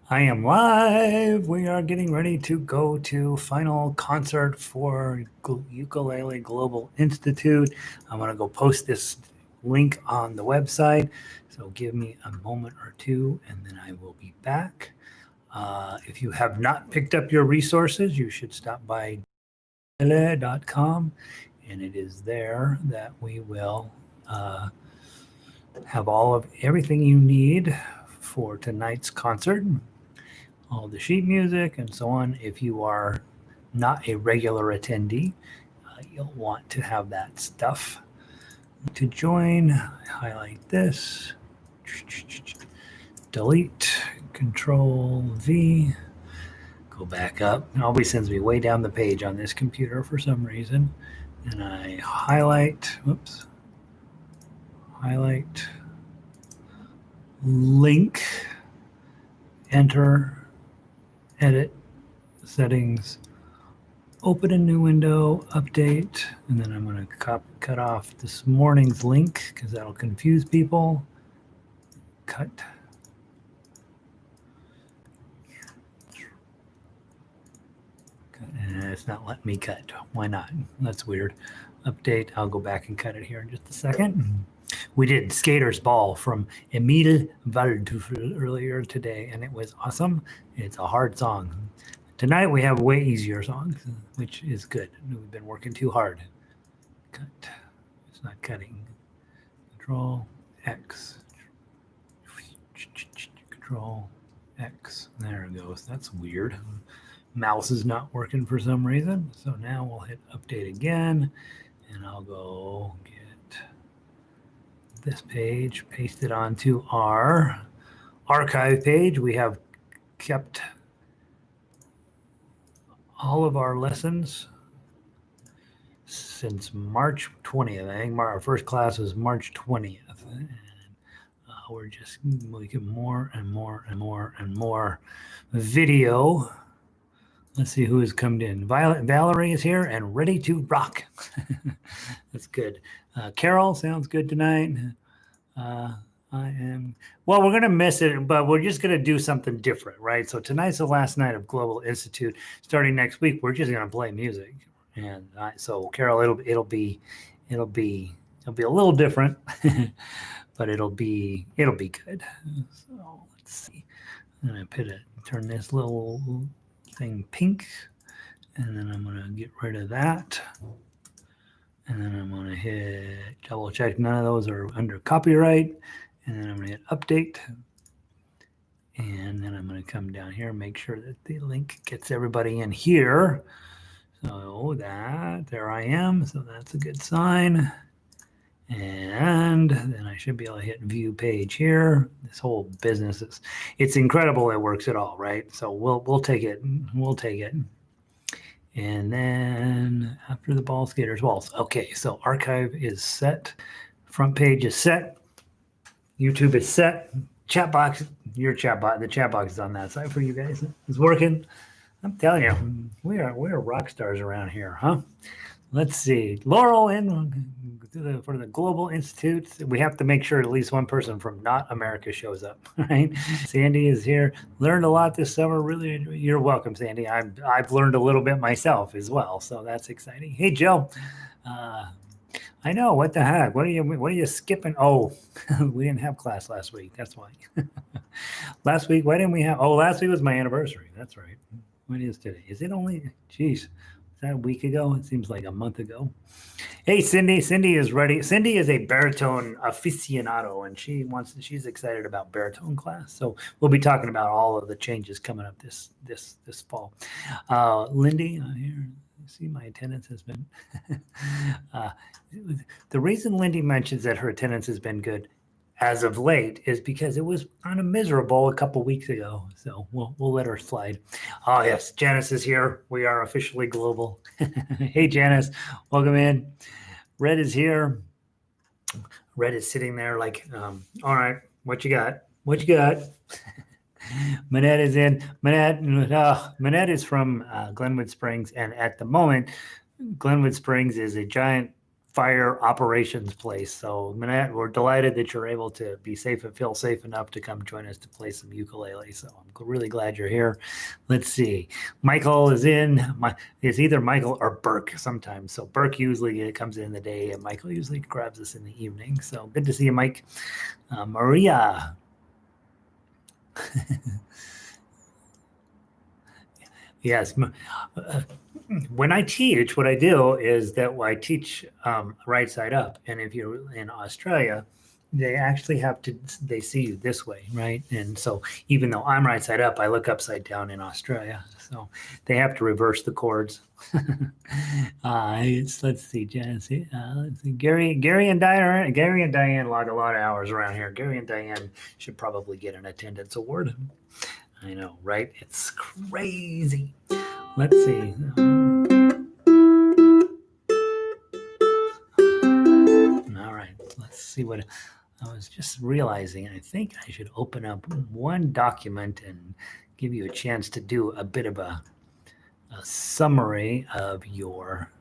I am live. We are getting ready to go to final concert for Ukulele Global Institute. I'm going to go post this link on the website. So give me a moment or two and then I will be back. If you have not picked up your resources, you should stop by ukulele.com, and it is there that we will uh, have all of everything you need for tonight's concert, all the sheet music and so on. If you are not a regular attendee, you'll want to have that stuff. To join, highlight this, delete, Control V, go back up. It always sends me way down the page on this computer for some reason. And I highlight, highlight, link, enter, edit, settings, open a new window, update, and then I'm going to cut off this morning's link because that'll confuse people. Cut. And it's not letting me cut. Why not? That's weird. Update. I'll go back and cut it here in just a second. We did Skater's Ball from Emile Waldhöfer earlier today, and it was awesome. It's a hard song. Tonight we have way easier songs, which is good. We've been working too hard. Cut. It's not cutting. Control X. Control X. There it goes. That's weird. Mouse is not working for some reason. So now we'll hit update again, and I'll go get this page, paste it onto our archive page. We have kept all of our lessons since March 20th. I think our first class was March 20th. And we're just making more and more and more and more video. Let's see who has come in. Valerie is here and ready to rock. That's good. Carol sounds good tonight. I am. Well, we're going to miss it, but we're just going to do something different, right? So tonight's the last night of Global Institute. Starting next week, we're just going to play music. And so, Carol, it'll be a little different, but it'll be good. So let's see. I'm going to turn this little thing pink, and then I'm going to get rid of that, and then I'm going to hit double check none of those are under copyright, and then I'm going to hit update, and then I'm going to come down here and make sure that the link gets everybody in here. So there I am. So that's a good sign. And then I should be able to hit view page here. This whole business it's incredible it works at all, right? So we'll take it. We'll take it. And then after the ball, skaters, walls. Okay, so archive is set. Front page is set. YouTube is set. Chat box, the chat box is on that side for you guys. It's working. I'm telling you, we're rock stars around here, huh? Let's see. Laurel for the Global Institute. We have to make sure at least one person from not America shows up, right? Sandy is here. Learned a lot this summer. Really, you're welcome, Sandy. I've learned a little bit myself as well, so that's exciting. Hey, Joe. I know. What the heck? What are you skipping? Oh, we didn't have class last week. That's why. Last week, why didn't we have? Oh, last week was my anniversary. That's right. When is today? Is it only? Geez. Is that a week ago? It seems like a month ago. Hey, Cindy. Cindy is ready. Cindy is a baritone aficionado, and she's excited about baritone class. So we'll be talking about all of the changes coming up this fall. Lindy, here. See, my attendance has been. The reason Lindy mentions that her attendance has been good as of late is because it was kind of miserable a couple weeks ago. So we'll let her slide. Oh, yes. Janice is here. We are officially global. Hey, Janice. Welcome in. Red is here. Red is sitting there like, all right, what you got? What you got? Manette is in. Manette is from Glenwood Springs. And at the moment, Glenwood Springs is a giant fire operations place. So Manette, we're delighted that you're able to be safe and feel safe enough to come join us to play some ukulele. So I'm really glad you're here. Let's see. Michael is in. It's either Michael or Burke sometimes. So Burke usually comes in the day and Michael usually grabs us in the evening. So good to see you, Mike. Maria. Yes. When I teach, what I do is that I teach right side up. And if you're in Australia, they actually they see you this way, right? And so even though I'm right side up, I look upside down in Australia. So they have to reverse the chords. Let's see, Jesse. Let's see. Gary and Diane log a lot of hours around here. Gary and Diane should probably get an attendance award. I know, right? It's crazy. Let's see. All right, let's see what I was just realizing. I think I should open up one document and give you a chance to do a bit of a summary of your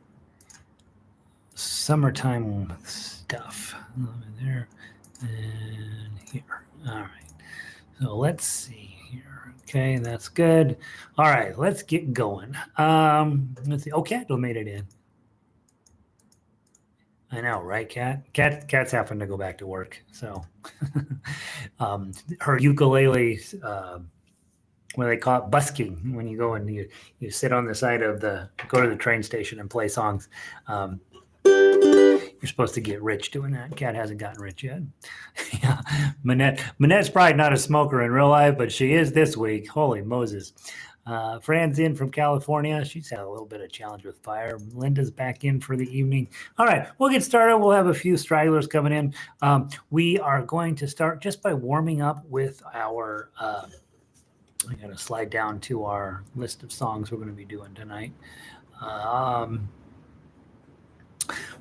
summertime stuff. There and here. All right. So let's see here. Okay, that's good. All right, let's get going. Let's see. Oh, Cat made it in. I know, right, Cat? Cat's having to go back to work. So her ukulele, what do they call it? Busking. When you go and you sit on the side of go to the train station and play songs. You're supposed to get rich doing that. Cat hasn't gotten rich yet. Yeah. Manette's probably not a smoker in real life, but she is this week. Holy Moses. Fran's in from California. She's had a little bit of challenge with fire. Linda's back in for the evening. All right, we'll get started. We'll have a few stragglers coming in. We are going to start just by warming up with our I got to slide down to our list of songs we're going to be doing tonight.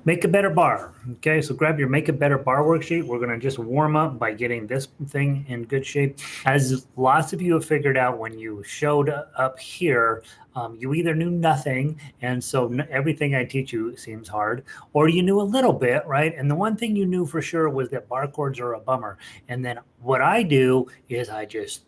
Make a better bar. Okay, so grab your make a better bar worksheet. We're going to just warm up by getting this thing in good shape. As lots of you have figured out when you showed up here, you either knew nothing, and so everything I teach you seems hard, or you knew a little bit, right? And the one thing you knew for sure was that bar chords are a bummer. And then what I do is I just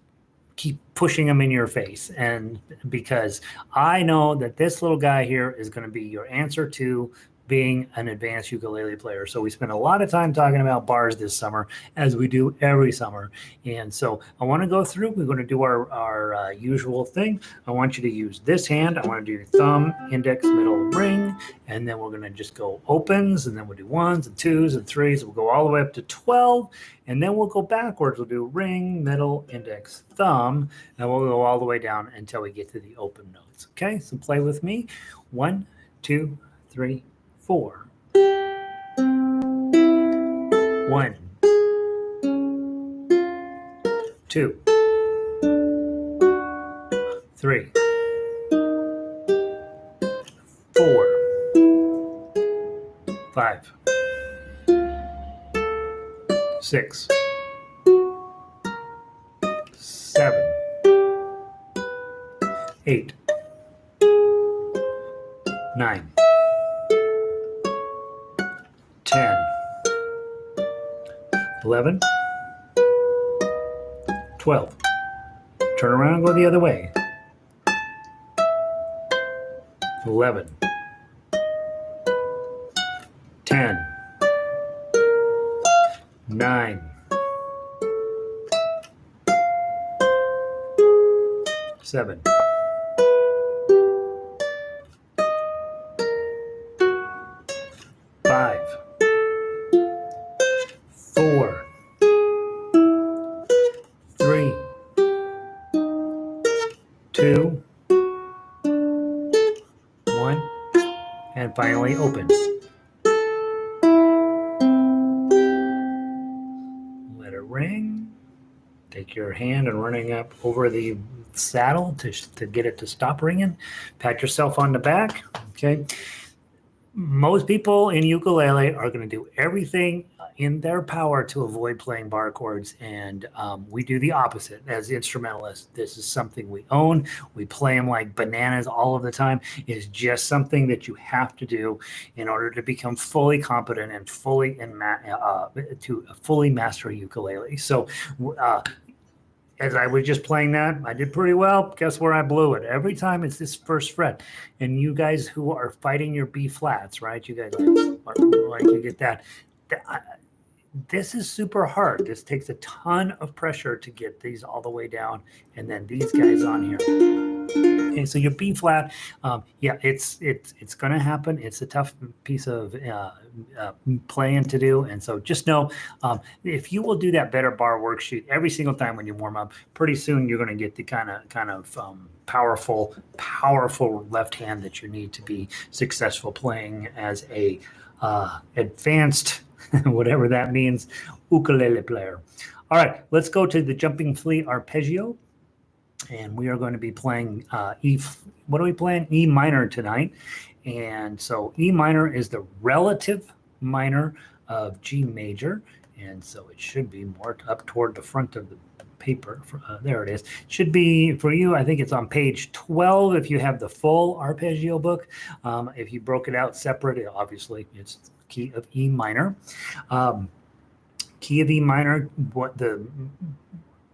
keep pushing them in your face. And because I know that this little guy here is going to be your answer to being an advanced ukulele player. So we spent a lot of time talking about bars this summer, as we do every summer. And so I want to go through, we're going to do our usual thing. I want you to use this hand. I want to do thumb, index, middle, ring. And then we're going to just go opens, and then we'll do ones and twos and threes. We'll go all the way up to 12. And then we'll go backwards. We'll do ring, middle, index, thumb. And we'll go all the way down until we get to the open notes. Okay, so play with me. 1, 2, 3, 4. 1, 2, 3, 4, 5, 6, 7, 8, 9, 10, 11, 12. Turn around and go the other way. 11, 10, 9, 7, 5, 4, 3, 2, 1, and finally open. Let it ring. Take your hand and running up over the saddle to get it to stop ringing. Pat yourself on the back. Okay. Most people in ukulele are going to do everything in their power to avoid playing bar chords, and we do the opposite as instrumentalists. This is something we own. We play them like bananas all of the time. It's just something that you have to do in order to become fully competent and to fully master ukulele. So as I was just playing that, I did pretty well. Guess where I blew it? Every time it's this first fret. And you guys who are fighting your B flats, right? You guys like you get that. This is super hard. This takes a ton of pressure to get these all the way down, and then these guys on here. Okay, so your B flat, yeah, it's going to happen. It's a tough piece of playing to do, and so just know if you will do that better bar worksheet every single time when you warm up, pretty soon you're going to get the kind of powerful left hand that you need to be successful playing as a advanced, whatever that means, ukulele player. All right, let's go to the Jumping Flea arpeggio. And we are going to be playing what are we playing? E minor tonight. And so E minor is the relative minor of G major. And so it should be more up toward the front of the paper. There it is. It should be for you, I think it's on page 12 if you have the full arpeggio book. If you broke it out separate, obviously it's key of E minor. Key of E minor, what the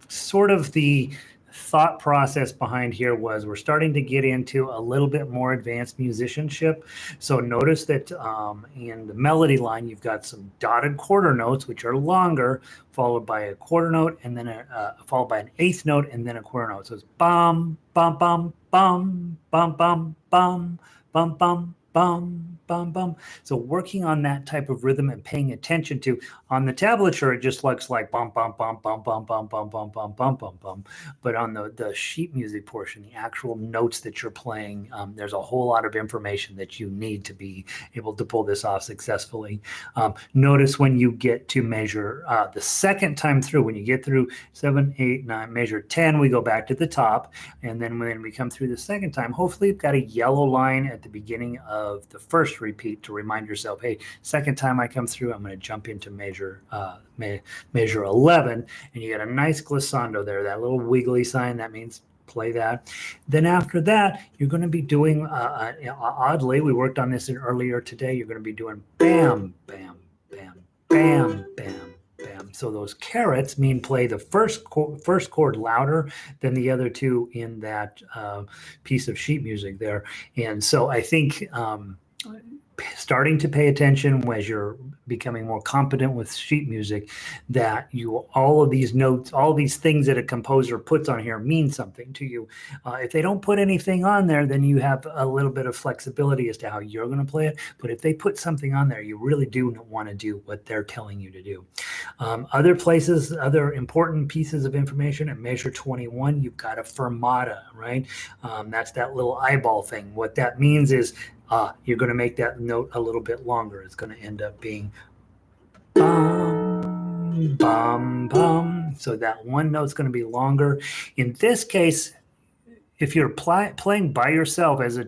sort of the thought process behind here was we're starting to get into a little bit more advanced musicianship. So notice that in the melody line, you've got some dotted quarter notes, which are longer, followed by a quarter note, and then followed by an eighth note, and then a quarter note. So it's bum, bum, bum, bum, bum, bum, bum, bum, bum, bum, bum, bum. So working on that type of rhythm and paying attention to, on the tablature, it just looks like bum, bum, bum, bum, bum, bum, bum, bum, bum, bum, bum, bum. But on the sheet music portion, the actual notes that you're playing, there's a whole lot of information that you need to be able to pull this off successfully. Notice when you get to measure the second time through, when you get through 7, 8, 9, measure 10, we go back to the top. And then when we come through the second time, hopefully you've got a yellow line at the beginning of the first repeat to remind yourself, hey, second time I come through, I'm going to jump into measure 11, and you got a nice glissando there, that little wiggly sign. That means play that. Then after that, you're going to be doing, oddly, we worked on this earlier today, you're going to be doing bam, bam, bam, bam, bam, bam. So those carrots mean play the first chord louder than the other two in that piece of sheet music there. And so I think starting to pay attention as you're becoming more competent with sheet music, that all of these notes, all these things that a composer puts on here mean something to you. If they don't put anything on there, then you have a little bit of flexibility as to how you're going to play it. But if they put something on there, you really do want to do what they're telling you to do. Other places, other important pieces of information at measure 21, you've got a fermata, right? That's that little eyeball thing. What that means is you're going to make that note a little bit longer. It's going to end up being bum, bum, bum. So that one note's going to be longer. In this case, if you're playing by yourself as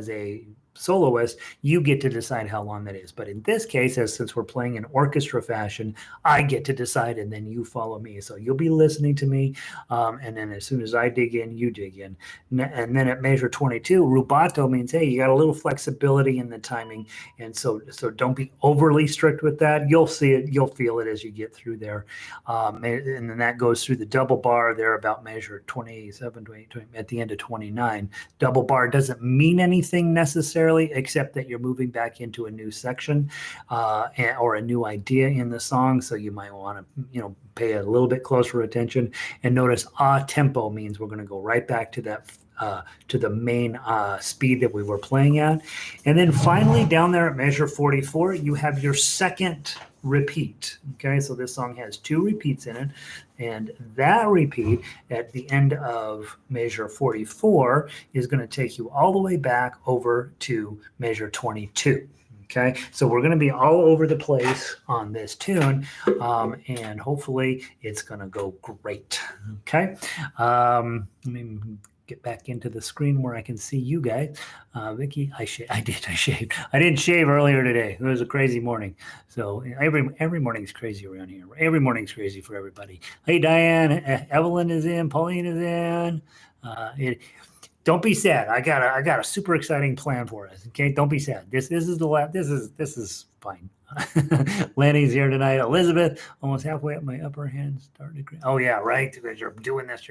a soloist, you get to decide how long that is. But in this case, since we're playing in orchestra fashion, I get to decide, and then you follow me. So you'll be listening to me, and then as soon as I dig in, you dig in. And then at measure 22, rubato means, hey, you got a little flexibility in the timing, and so don't be overly strict with that. You'll see it, you'll feel it as you get through there. And then that goes through the double bar there about measure 27, 28, at the end of 29. Double bar doesn't mean anything necessarily, except that you're moving back into a new section or a new idea in the song. So you might want to, pay a little bit closer attention. And notice tempo means we're going to go right back to that to the main speed that we were playing at. And then finally down there at measure 44, you have your second repeat. Okay, so this song has 2 repeats in it, and that repeat at the end of measure 44 is going to take you all the way back over to measure 22. Okay, so we're going to be all over the place on this tune, and hopefully it's going to go great. Okay, let me get back into the screen where I can see you guys. Vicky, I shaved. I shaved. I didn't shave earlier today. It was a crazy morning. So every morning is crazy around here. Every morning is crazy for everybody. Hey, Diane, Evelyn is in. Pauline is in. Don't be sad. I got a super exciting plan for us. Okay, don't be sad. This is the last. This is fine. Lanny's here tonight. Elizabeth, almost halfway up my upper hand, starting to. Oh yeah, right. Because you're doing this,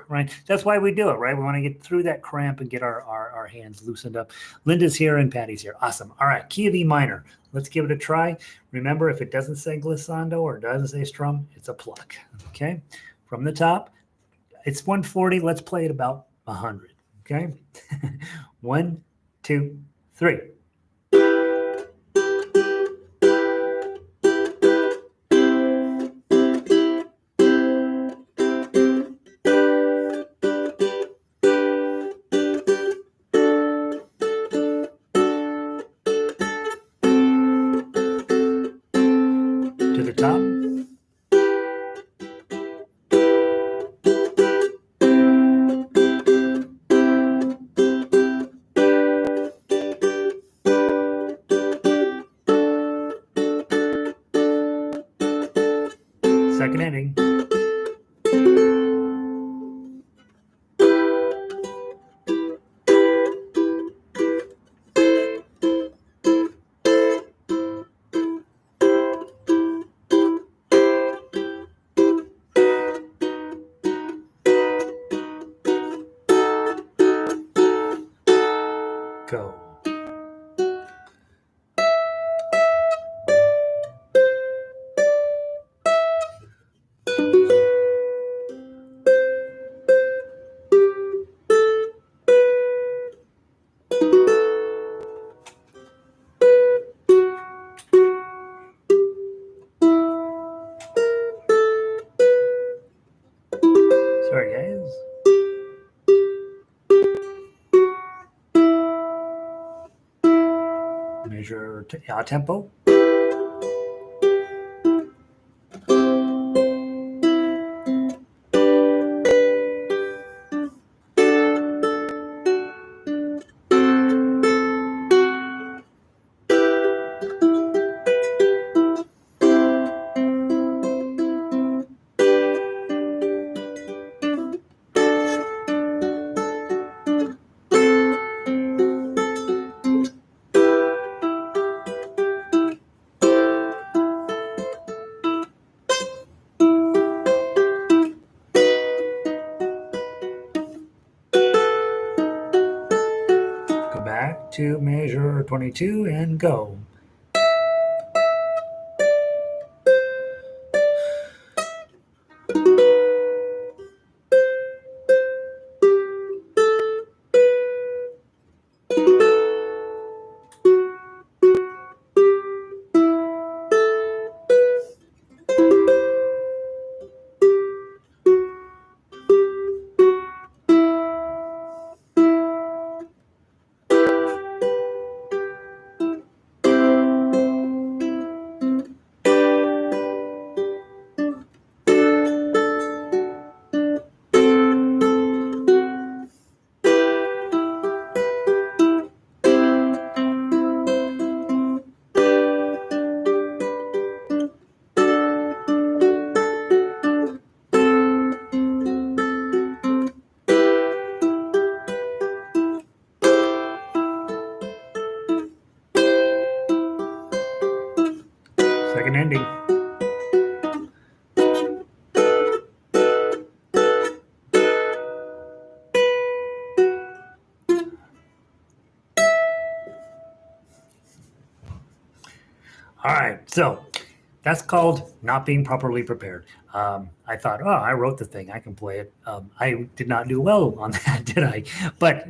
right. That's why we do it, right? We want to get through that cramp and get our hands loosened up. Linda's here and Patty's here. Awesome. All right, key of E minor. Let's give it a try. Remember, if it doesn't say glissando or doesn't say strum, it's a pluck. Okay, from the top, it's 140. Let's play it about 100. Okay, 1, 2, 3. To the top. Second ending. Go. Sorry, guys. Measure tempo. Back to measure 22 and go. Second ending. All right, so that's called not being properly prepared. I thought, oh, I wrote the thing, I can play it. I did not do well on that, did I? But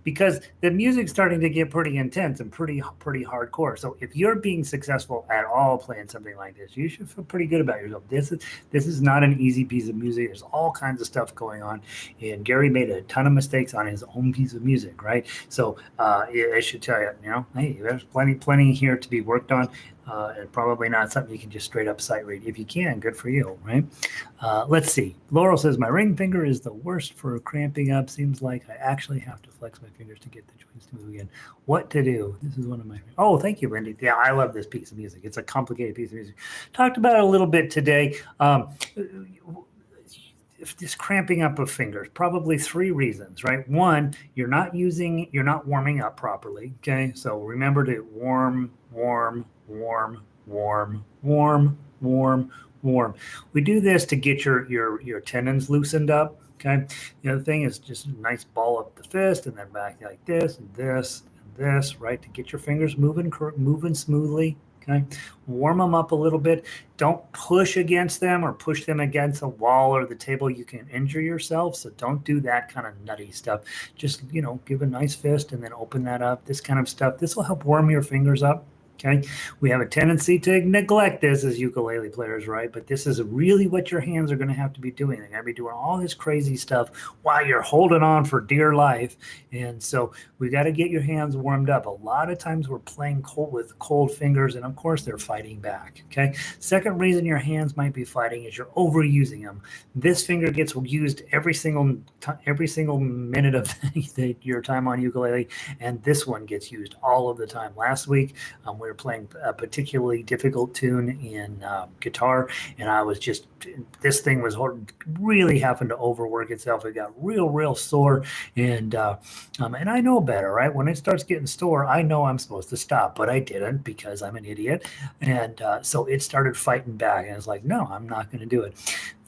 because the music's starting to get pretty intense and pretty hardcore. So if you're being successful at all playing something like this, you should feel pretty good about yourself. This is not an easy piece of music. There's all kinds of stuff going on, and Gary made a ton of mistakes on his own piece of music, right? So I should tell you, hey, there's plenty here to be worked on. And probably not something you can just straight up sight read. If you can, good for you, right? Okay. Let's see. Laurel says, my ring finger is the worst for cramping up. Seems like I actually have to flex my fingers to get the joints to move again. What to do? This is one of my... Oh, thank you, Wendy. Yeah, I love this piece of music. It's a complicated piece of music. Talked about it a little bit today. If this cramping up of fingers, probably 3 reasons, right? One, you're not warming up properly. Okay. So remember to warm, warm, warm, warm, warm, warm, warm. We do this to get your tendons loosened up. Okay. The other thing is just a nice ball up the fist and then back like this and this and this, right? To get your fingers moving smoothly. Okay. Warm them up a little bit. Don't push against them or push them against a wall or the table. You can injure yourself. So don't do that kind of nutty stuff. Just, give a nice fist and then open that up. This kind of stuff. This will help warm your fingers up. Okay. We have a tendency to neglect this as ukulele players, right? But this is really what your hands are going to have to be doing. They're going to be doing all this crazy stuff while you're holding on for dear life. And so we got to get your hands warmed up. A lot of times we're playing with cold fingers, and of course they're fighting back. Okay. Second reason your hands might be fighting is you're overusing them. This finger gets used every single minute of your time on ukulele, and this one gets used all of the time. Last week, we were playing a particularly difficult tune in guitar, and this thing was really having to overwork itself. It got real sore, and I know better, right? When it starts getting sore, I know I'm supposed to stop, but I didn't because I'm an idiot, and so it started fighting back, and it's like, no, I'm not going to do it.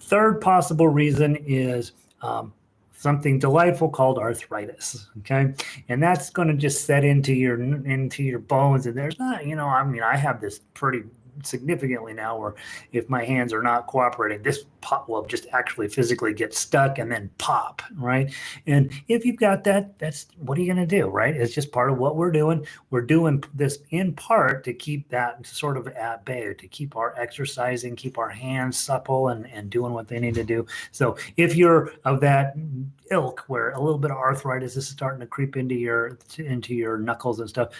Third possible reason is something delightful called arthritis. Okay. And that's going to just set into your bones. And there's not, I have this pretty significantly now where if my hands are not cooperating, this pop will just actually physically get stuck and then pop, right? And if you've got that, that's what are you going to do, right? It's just part of what we're doing. We're doing this in part to keep that sort of at bay, to keep our exercising, keep our hands supple and doing what they need to do. So if you're of that ilk where a little bit of arthritis is starting to creep into your knuckles and stuff,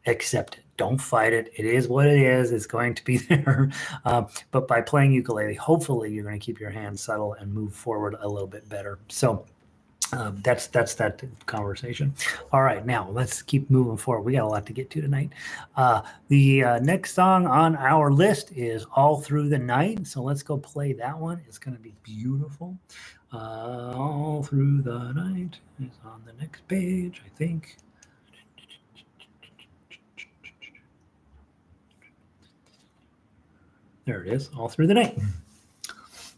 accept it. Don't fight it. It is what it is. It's going to be there. But by playing ukulele, hopefully you're going to keep your hands subtle and move forward a little bit better. So that's that conversation. All right, now let's keep moving forward. We got a lot to get to tonight. The next song on our list is All Through the Night. So let's go play that one. It's going to be beautiful. All Through the Night is on the next page, I think. There it is, All Through the Night.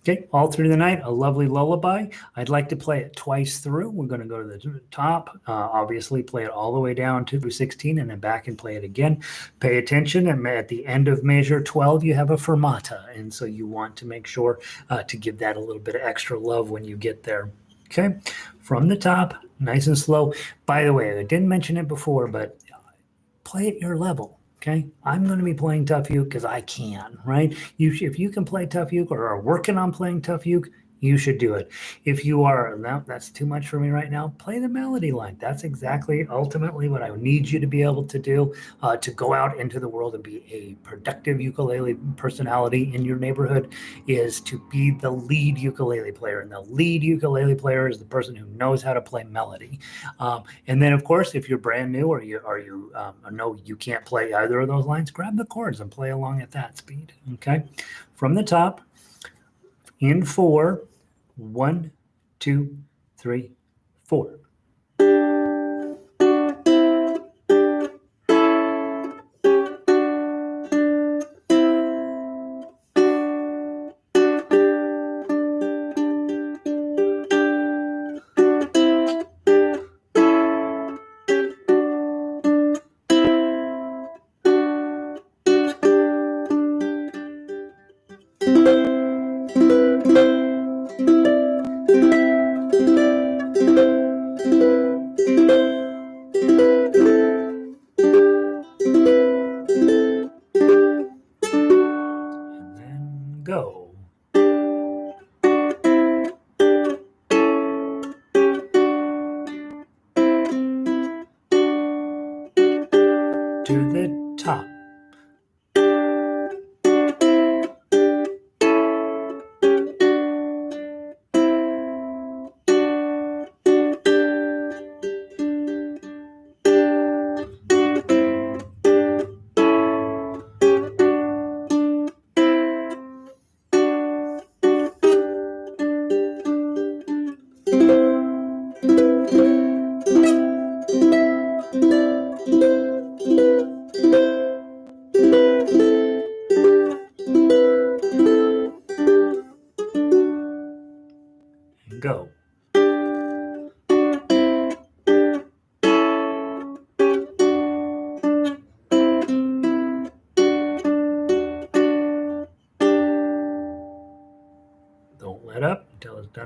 Okay, All Through the Night, a lovely lullaby. I'd like to play it twice through. We're going to go to the top, obviously play it all the way down to 16 and then back and play it again. Pay attention, and at the end of measure 12, you have a fermata, and so you want to make sure to give that a little bit of extra love when you get there. Okay, from the top, nice and slow. By the way, I didn't mention it before, but play at your level. Okay, I'm going to be playing tough uke because I can, right? If you can play tough uke or are working on playing tough uke, you should do it. If you are, no, that's too much for me right now, play the melody line. That's exactly ultimately what I need you to be able to do, to go out into the world and be a productive ukulele personality in your neighborhood, is to be the lead ukulele player. And the lead ukulele player is the person who knows how to play melody. And then, of course, if you're brand new or you know you can't play either of those lines, grab the chords and play along at that speed. Okay, from the top, in 4. 1, 2, 3, 4.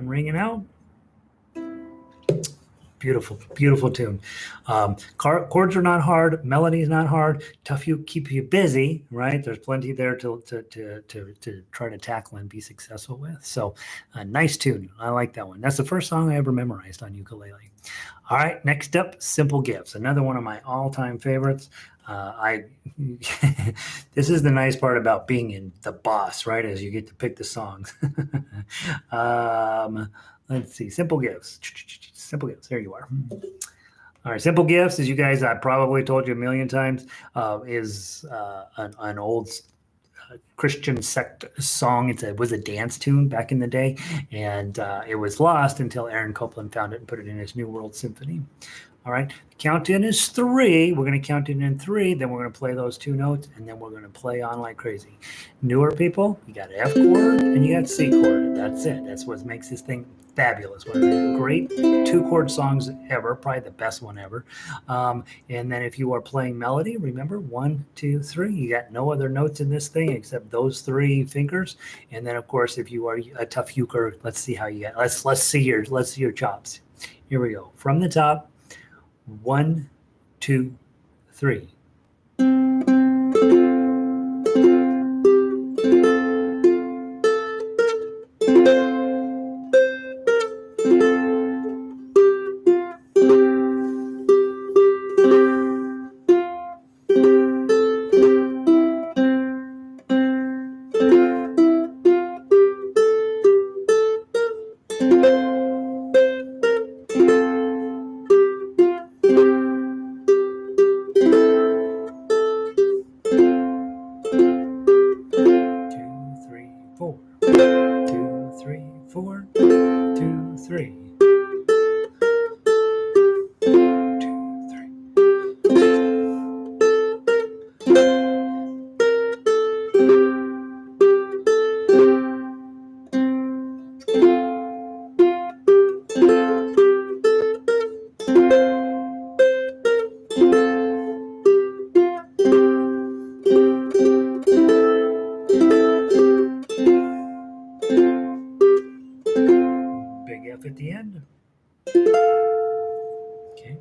I'm ringing out. Beautiful, beautiful tune. Chords are not hard. Melody is not hard. Tough you keep you busy, right? There's plenty there to try to tackle and be successful with. So, nice tune. I like that one. That's the first song I ever memorized on ukulele. All right, next up, Simple Gifts. Another one of my all-time favorites. This is the nice part about being in the boss, right? As you get to pick the songs. Let's see, Simple Gifts. Simple Gifts. There you are. All right, Simple Gifts, as you guys, I probably told you a million times, is an old Christian sect song. It was a dance tune back in the day, and it was lost until Aaron Copland found it and put it in his New World Symphony. All right, the count-in is 3. We're going to count it in 3, then we're going to play those 2 notes, and then we're going to play on like crazy. Newer people, you got F chord and you got C chord. That's it. That's what makes this thing fabulous. One of the great 2-chord songs ever, probably the best one ever. And then if you are playing melody, remember 1, 2, 3. You got no other notes in this thing except those 3 fingers. And then of course, if you are a tough euchre, let's see how you get. Let's see your chops. Here we go. From the top. 1, 2, 3. At the end. Okay.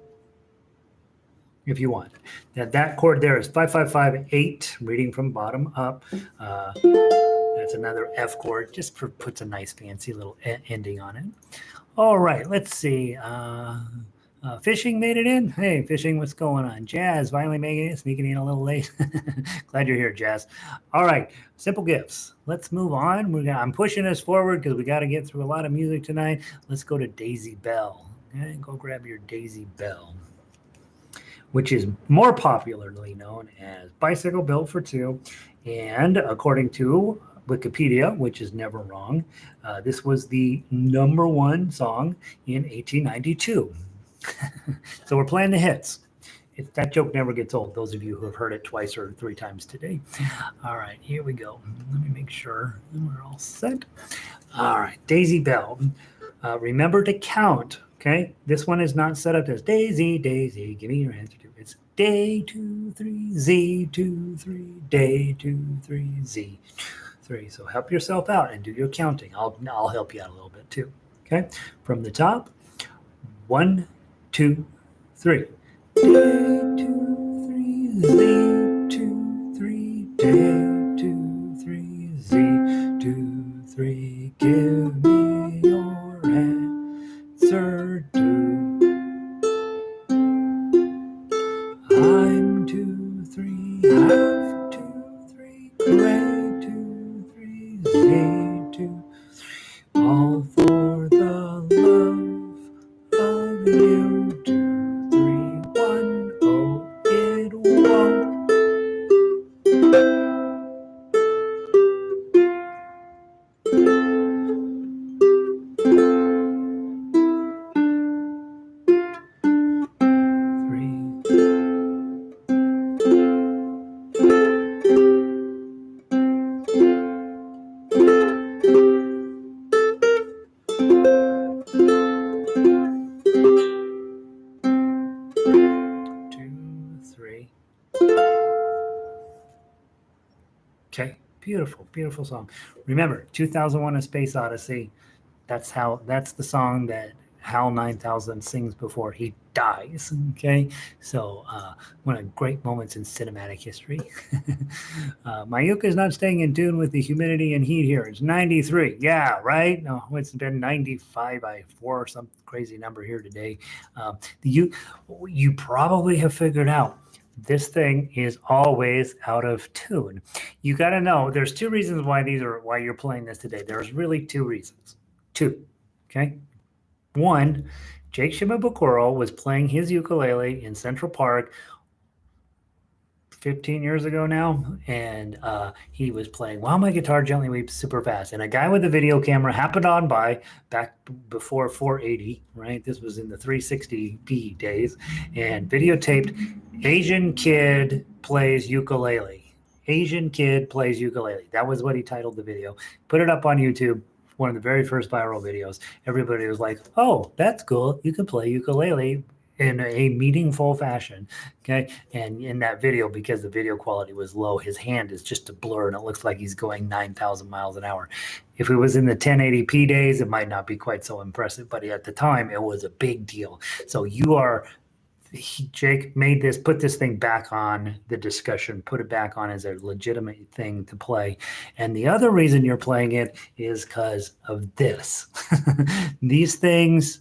If you want. That chord there is 5, 5, 5, 8, reading from bottom up. That's another F chord, just puts a nice fancy little ending on it. All right, let's see. Fishing made it in. Hey, Fishing, what's going on? Jazz finally making it, sneaking in a little late. Glad you're here, Jazz. All right, Simple Gifts. Let's move on. I'm pushing us forward because we got to get through a lot of music tonight. Let's go to Daisy Bell. Okay, go grab your Daisy Bell, which is more popularly known as Bicycle Built for Two. And according to Wikipedia, which is never wrong, this was the #1 song in 1892. So we're playing the hits. That joke never gets old, those of you who have heard it twice or 3 times today. All right, here we go. Let me make sure we're all set. All right, Daisy Bell. Remember to count, okay? This one is not set up as Daisy, Daisy, give me your answer to. It's day 2, 3, Z, 2, 3, day 2, 3, Z, 3. So help yourself out and do your counting. I'll help you out a little bit too, okay? From the top, 1, 2, 3. Day 2, 3, Z, 2, 3, day 2, 3, Z, 2, 3. Give me your answer to. I'm 2, 3, half 2, 3, gray 2, 3, Z, 2, 3. All for the love of you. 2, 3, 1. Oh, it won't. Okay, beautiful, beautiful song. Remember, 2001: A Space Odyssey. That's the song that Hal 9000 sings before he dies. Okay, so one of great moments in cinematic history. My uke is not staying in tune with the humidity and heat here. It's 93. Yeah, right. No, it's been 95 by 4 or some crazy number here today. You probably have figured out this thing is always out of tune. You got to know there's two reasons why you're playing this today. There's really two reasons. Two. Okay. One, Jake Shimabukuro was playing his ukulele in Central Park 15 years ago now, and he was playing While My Guitar Gently Weeps super fast. And a guy with a video camera happened on by back before 480, right? This was in the 360p days, and videotaped Asian kid plays ukulele. Asian kid plays ukulele. That was what he titled the video. Put it up on YouTube. One of the very first viral videos. Everybody was like, "Oh, that's cool. You can play ukulele in a meaningful fashion." Okay. And in that video, because the video quality was low, his hand is just a blur and it looks like he's going 9,000 miles an hour. If it was in the 1080p days, it might not be quite so impressive, but at the time it was a big deal. So Jake put this thing back on the discussion, put it back on as a legitimate thing to play. And the other reason you're playing it is because of this. These things,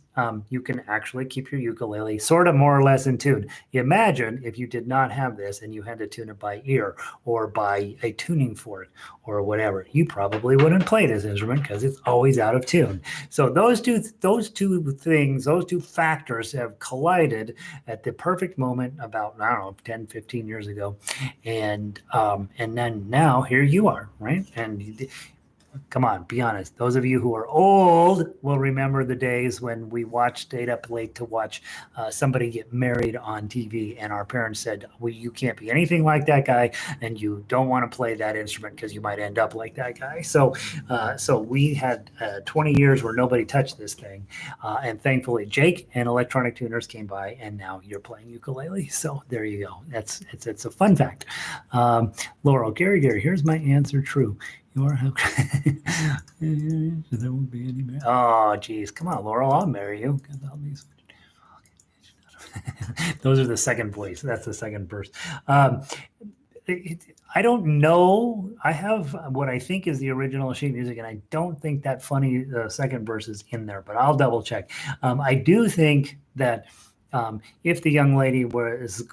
you can actually keep your ukulele sort of more or less in tune. Imagine if you did not have this and you had to tune it by ear or by a tuning fork or whatever. You probably wouldn't play this instrument because it's always out of tune. So those two things, those two factors have collided at the perfect moment about, I don't know, 10, 15 years ago. And then now here you are, right? And come on, be honest. Those of you who are old will remember the days when we stayed up late to watch somebody get married on TV, and our parents said, "Well, you can't be anything like that guy, and you don't want to play that instrument because you might end up like that guy." So we had 20 years where nobody touched this thing, and thankfully Jake and Electronic Tuners came by, and now you're playing ukulele. So there you go. It's a fun fact. Laurel, Gary, here's my answer. True. There won't be any marriage. Oh, geez. Come on, Laurel. I'll marry you. Those are the second voice. That's the second verse. I don't know. I have what I think is the original sheet music, and I don't think that funny second verse is in there, but I'll double check. I do think that if the young lady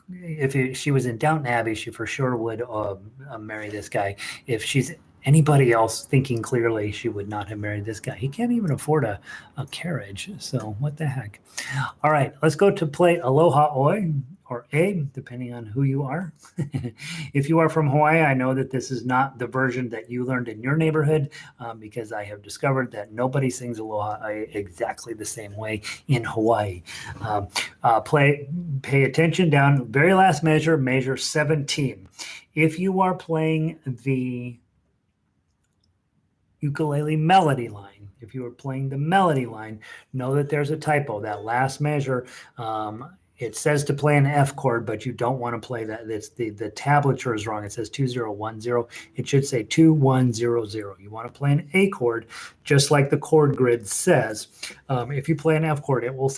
if she was in Downton Abbey, she for sure would marry this guy. If she's anybody else thinking clearly, she would not have married this guy. He can't even afford a carriage. So what the heck? All right, let's go to play Aloha Oi, or A, depending on who you are. If you are from Hawaii, I know that this is not the version that you learned in your neighborhood, because I have discovered that nobody sings Aloha exactly the same way in Hawaii. Pay attention down, very last measure, measure 17. If you are playing the ukulele melody line, if you are playing the melody line, know that there's a typo. That last measure, it says to play an F chord, but you don't want to play that. It's the tablature is wrong. It says 2010. It should say 2100. You want to play an A chord, just like the chord grid says. If you play an F chord, it will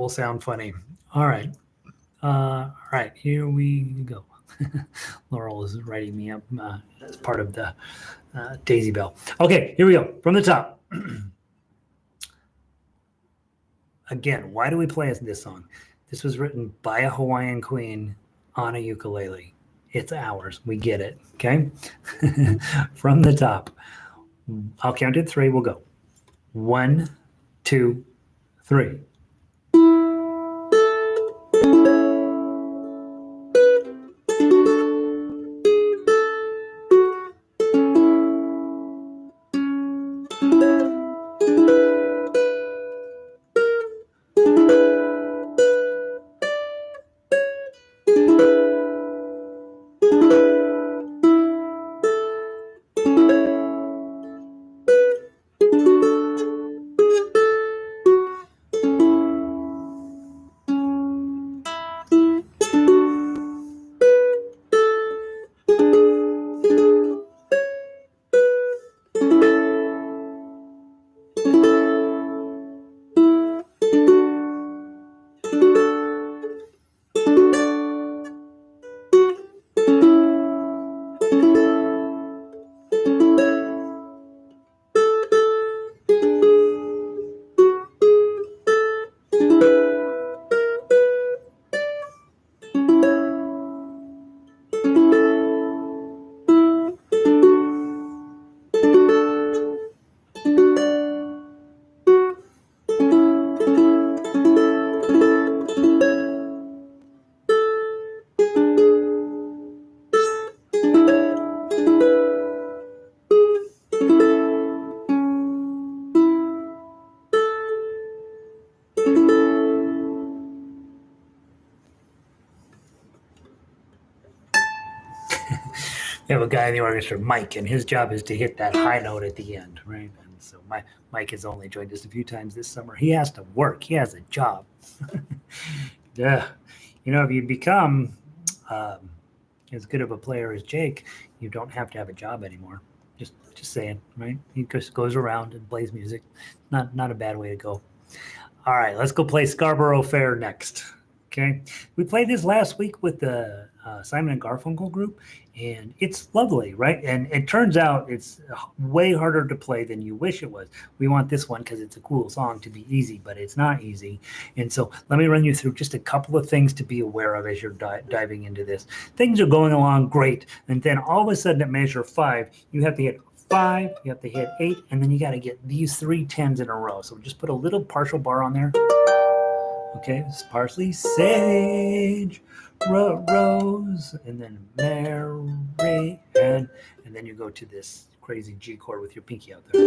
sound funny. All right. Here we go. Laurel is writing me up as part of the Daisy Bell. Okay, here we go. From the top. Again, why do we play this song? This was written by a Hawaiian queen on a ukulele. It's ours. We get it. Okay? From the top. I'll count to 3. We'll go. 1, 2, 3. We have a guy in the orchestra, Mike, and his job is to hit that high note at the end, right? And so Mike has only joined us a few times this summer. He has to work. He has a job. Yeah, if you become um, as good of a player as Jake, you don't have to have a job anymore. Just saying, right? He just goes around and plays music. Not a bad way to go. All right, let's go play Scarborough Fair next. Okay, we played this last week with the Simon and Garfunkel group, and it's lovely, right? And it turns out it's way harder to play than you wish it was. We want this one because it's a cool song to be easy, but it's not easy. And so let me run you through just a couple of things to be aware of as you're diving into this. Things are going along great, and then all of a sudden at measure 5, you have to hit 5, you have to hit 8, and then you got to get these 3 10s in a row. So just put a little partial bar on there. Okay, it's parsley, sage, rose, and then Mary, and then you go to this crazy G chord with your pinky out there.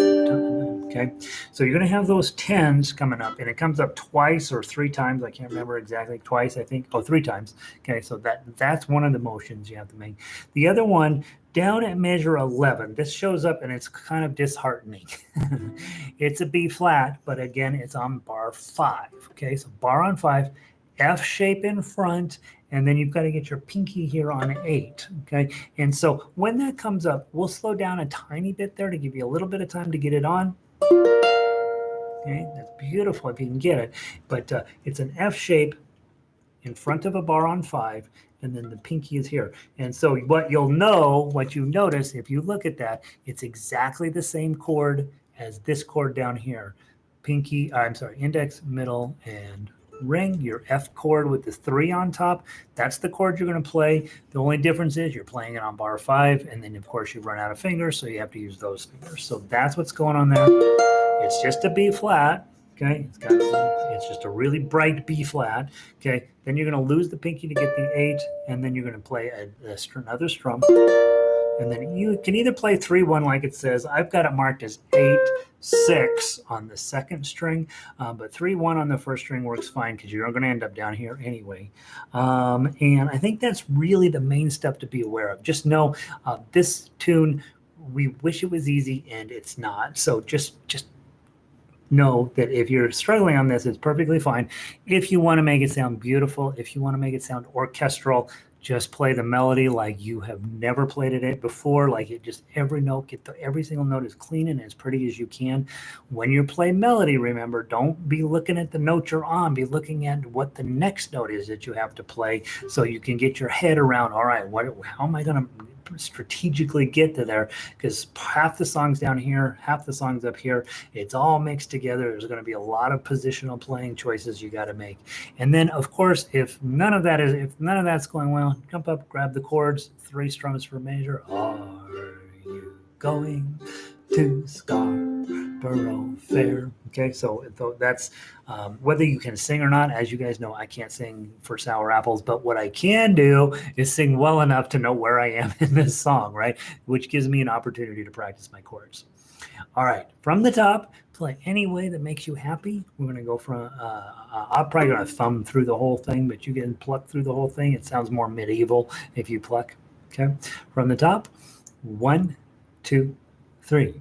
Okay, so you're going to have those 10s coming up, and it comes up twice or 3 times. I can't remember exactly. Twice, I think. Oh, 3 times. Okay, so that's one of the motions you have to make. The other one, down at measure 11, this shows up and it's kind of disheartening. It's a B flat, but again, it's on bar 5. Okay, so bar on 5, F shape in front, and then you've got to get your pinky here on 8. Okay, and so when that comes up, we'll slow down a tiny bit there to give you a little bit of time to get it on. Okay, that's beautiful if you can get it, but it's an F shape in front of a bar on 5, and then the pinky is here. And so what you notice if you look at that, it's exactly the same chord as this chord down here. Index, middle, and ring, your F chord with the 3 on top. That's the chord you're going to play. The only difference is you're playing it on bar 5, and then of course you run out of fingers, so you have to use those fingers. So that's what's going on there. It's just a B flat. Okay, it's just a really bright B flat. Okay, then you're going to lose the pinky to get the 8, and then you're going to play another strum. And then you can either play 3-1 like it says. I've got it marked as 8-6 on the second string, but 3-1 on the first string works fine because you're going to end up down here anyway. And I think that's really the main stuff to be aware of. Just know this tune, we wish it was easy, and it's not. So just know that if you're struggling on this, it's perfectly fine. If you want to make it sound beautiful, if you want to make it sound orchestral, just play the melody like you have never played it before, like it just every single note as clean and as pretty as you can. When you play melody, remember, don't be looking at the note you're on, be looking at what the next note is that you have to play so you can get your head around, all right, how am I going to strategically get to there, because half the songs down here, half the songs up here, it's all mixed together. There's going to be a lot of positional playing choices you got to make. And then of course, if none of that's going well, jump up, grab the chords, 3 strums per measure. Are you going to Scarborough Fair? Okay, so that's whether you can sing or not. As you guys know, I can't sing for sour apples, but what I can do is sing well enough to know where I am in this song, right? Which gives me an opportunity to practice my chords. All right, from the top, play any way that makes you happy. We're going to go from, I'm probably going to thumb through the whole thing, but you can pluck through the whole thing. It sounds more medieval if you pluck. Okay, from the top, 1, 2, 3.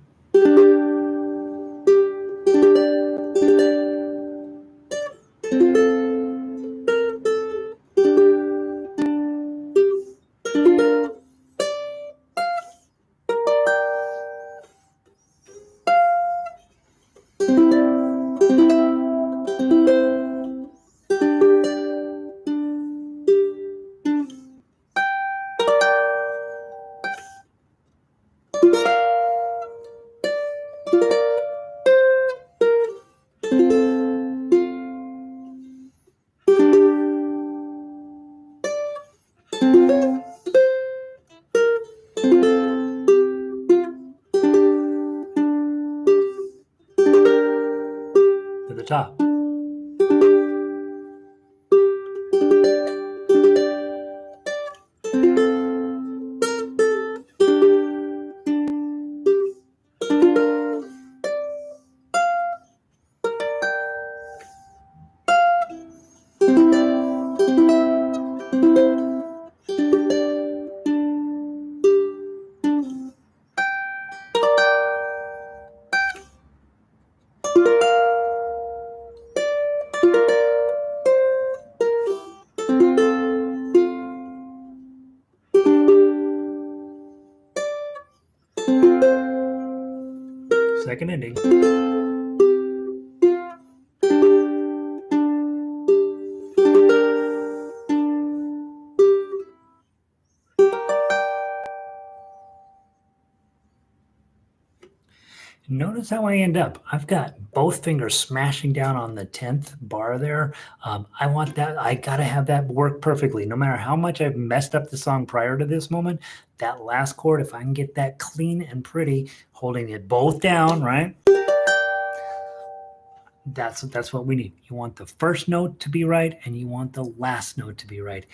To the top. second ending. Notice how I end up. I've got both fingers smashing down on the 10th bar there. I want that. I got to have that work perfectly. No matter how much I've messed up the song prior to this moment, that last chord, if I can get that clean and pretty, holding it both down, right? That's what we need. You want the first note to be right, and you want the last note to be right.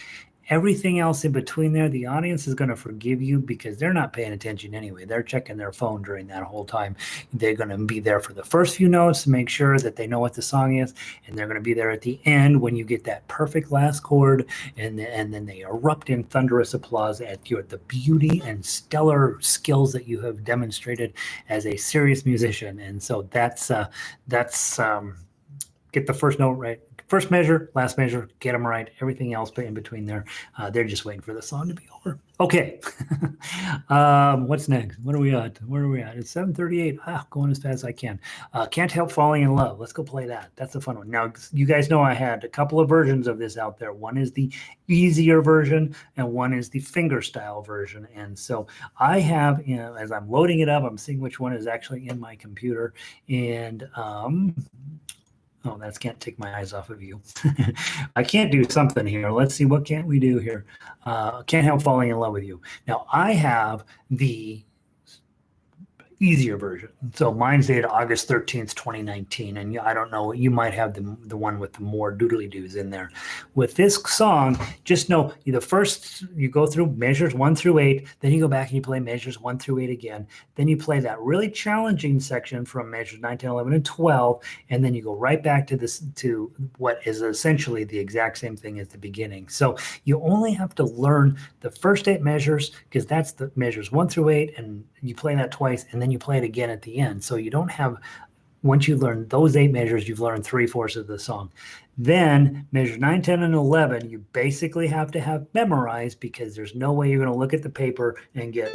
Everything else in between there, the audience is going to forgive you because they're not paying attention anyway. They're checking their phone during that whole time. They're going to be there for the first few notes to make sure that they know what the song is, and they're going to be there at the end when you get that perfect last chord, and then they erupt in thunderous applause at the beauty and stellar skills that you have demonstrated as a serious musician. And so that's get the first note right. First measure, last measure, get them right. Everything else in between there, they're just waiting for the song to be over. Okay. What's next? What are we at? Where are we at? It's 7:38. Going as fast as I can. Can't Help Falling in Love. Let's go play that. That's a fun one. Now, you guys know I had a couple of versions of this out there. One is the easier version, and one is the fingerstyle version. And so I have, as I'm loading it up, I'm seeing which one is actually in my computer. And oh, that can't take my eyes off of you. I can't do something here. Let's see, what can't we do here? Can't Help Falling in Love with You. Now, I have the easier version. So mine's dated August 13th, 2019. And I don't know, you might have the one with the more doodly doos in there. With this song, just know the first, you go through measures 1 through 8, then you go back and you play measures 1 through 8 again. Then you play that really challenging section from measures 9, 10, 11, and 12. And then you go right back to this, to what is essentially the exact same thing as the beginning. So you only have to learn the first 8 measures, because that's the measures 1 through 8, and you play that twice, and then you play it again at the end. So you don't have, once you learn those 8 measures, you've learned 3/4 of the song. Then measures 9, 10, and 11, you basically have to have memorized, because there's no way you're going to look at the paper and get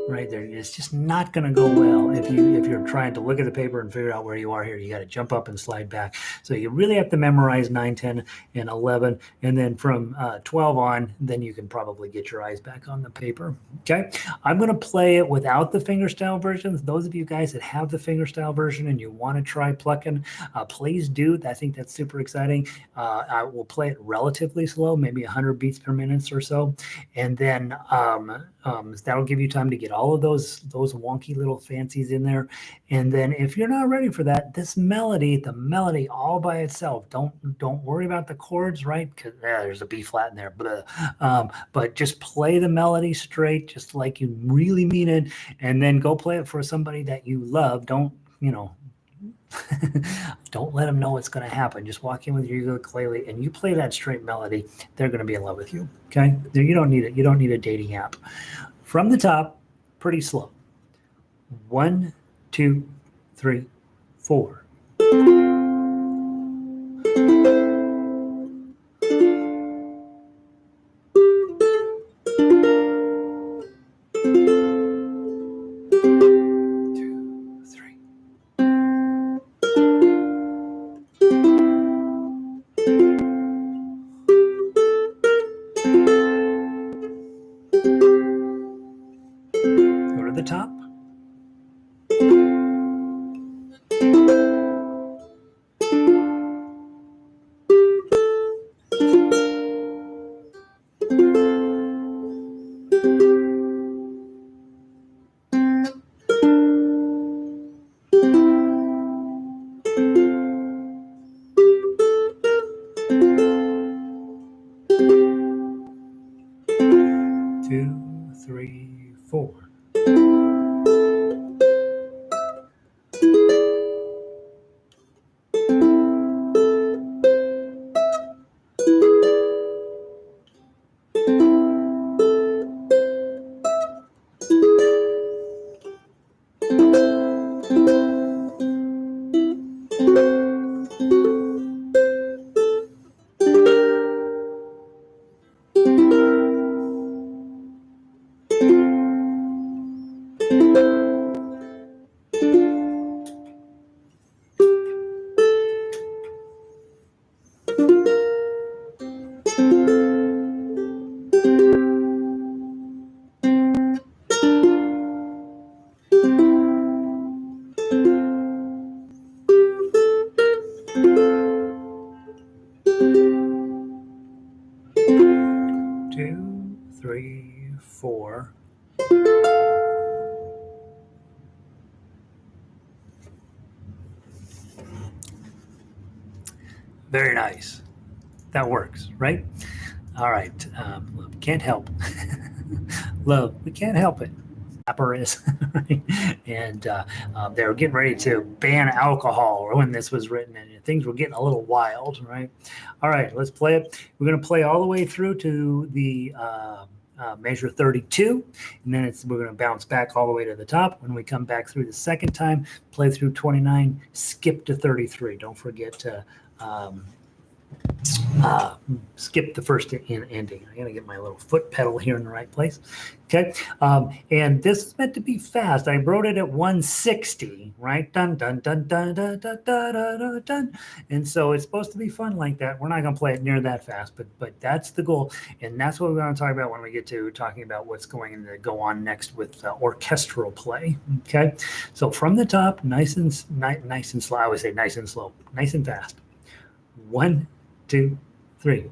right there. It's just not going to go well if you're trying to look at the paper and figure out where you are here. You got to jump up and slide back. So you really have to memorize 9, 10, and 11, and then from 12 on, then you can probably get your eyes back on the paper. Okay, I'm going to play it without the fingerstyle versions. Those of you guys that have the fingerstyle version and you want to try plucking, please do. I think that's super exciting. I will play it relatively slow, maybe 100 beats per minute or so, and then that'll give you time to get all of those wonky little fancies in there. And then if you're not ready for that, this melody, the melody all by itself, don't worry about the chords, right? Because there's a B flat in there, but just play the melody straight, just like you really mean it, and then go play it for somebody that you love. Don't don't let them know what's going to happen. Just walk in with your ukulele and you play that straight melody. They're going to be in love with you. Okay, you don't need it. You don't need a dating app. From the top, pretty slow. 1, 2, 3, 4. Go to the top. Very nice. That works, right? All right. Love, can't help. Love, we can't help it. Is, right? And they were getting ready to ban alcohol when this was written, and things were getting a little wild, right? All right, let's play it. We're going to play all the way through to the measure 32, and then we're going to bounce back all the way to the top. When we come back through the second time, play through 29, skip to 33. Don't forget to skip the first ending. I gotta get my little foot pedal here in the right place. Okay, and this is meant to be fast. I wrote it at 160, right? Dun dun dun dun dun dun dun dun dun. And so it's supposed to be fun like that. We're not gonna play it near that fast, but that's the goal, and that's what we're gonna talk about when we get to talking about what's going to go on next with orchestral play. Okay, so from the top, nice and slow. I always say nice and slow, nice and fast. 1, 2, 3.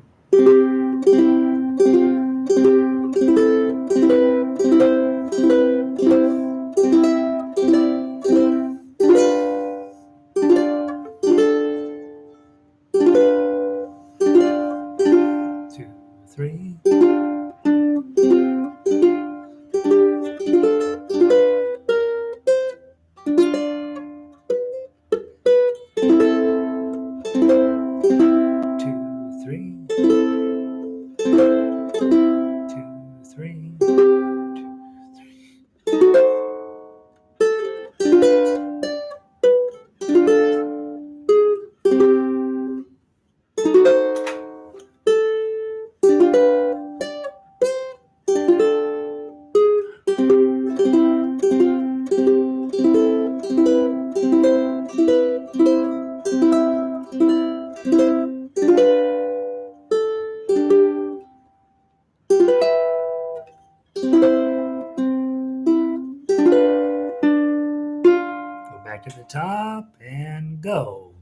Back to the top and go.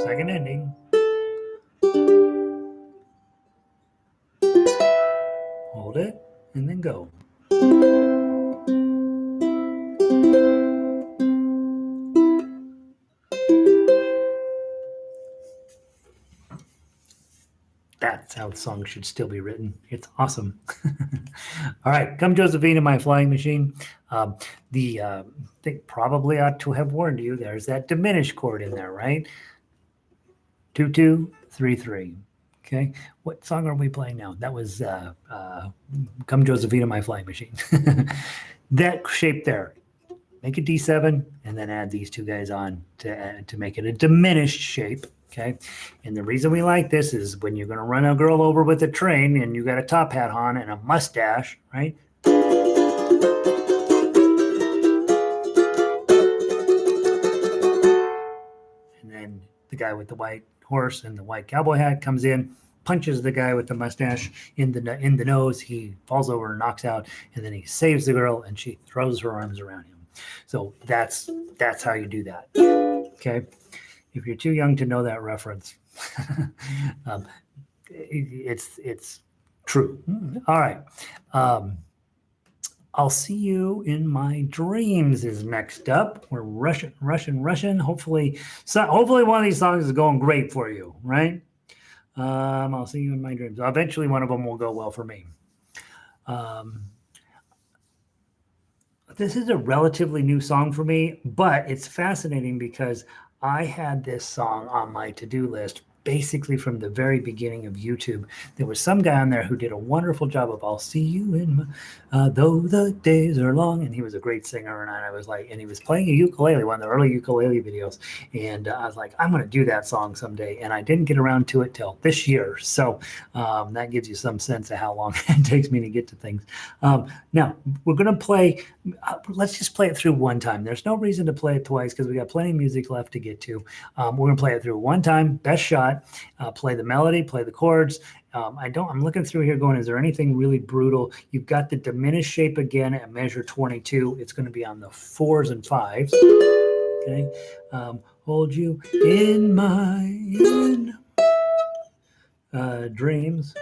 Second ending. Hold it and then go. That's how the song should still be written. It's awesome. All right, Come Josephine, My Flying Machine. They probably ought to have warned you. There's that diminished chord in there, right? 2, 2, 3, 3. Okay, what song are we playing now? That was Come Josephine, My Flying Machine. That shape there. Make it D7 and then add these two guys on to make it a diminished shape. Okay, and the reason we like this is when you're going to run a girl over with a train and you got a top hat on and a mustache, right? And then the guy with the white horse and the white cowboy hat comes in, punches the guy with the mustache in the nose. He falls over and knocks out, and then he saves the girl and she throws her arms around him. So that's how you do that. Okay. If you're too young to know that reference, it's true. All right. I'll see you in my dreams is next up. We're rushing. Hopefully one of these songs is going great for you, right? I'll see you in my dreams. Eventually one of them will go well for me. This is a relatively new song for me, but it's fascinating because I had this song on my to-do list basically from the very beginning of YouTube. There was some guy on there who did a wonderful job of "I'll see you in though the days are long," and he was a great singer. And I was like, and he was playing a ukulele, one of the early ukulele videos, and I was like, I'm going to do that song someday, and I didn't get around to it till this year. So that gives you some sense of how long it takes me to get to things. Now we're going to play. Let's just play it through one time. There's no reason to play it twice because we got plenty of music left to get to. We're going to play it through one time, best shot. Play the melody, play the chords. I'm looking through here going, is there anything really brutal? You've got the diminished shape again at measure 22. It's going to be on the 4s and 5s. Okay. Hold you in my dreams.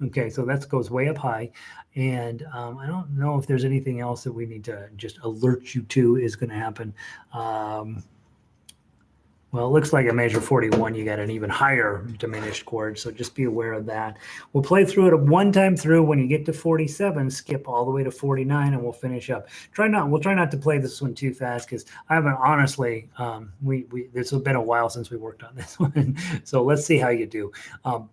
Okay, so that goes way up high. And I don't know if there's anything else that we need to just alert you to is going to happen. Well, it looks like at measure 41, you got an even higher diminished chord, so just be aware of that. We'll play through it one time through. When you get to 47, skip all the way to 49, and we'll finish up. We'll try not to play this one too fast because I haven't honestly. It's been a while since we worked on this one, so let's see how you do.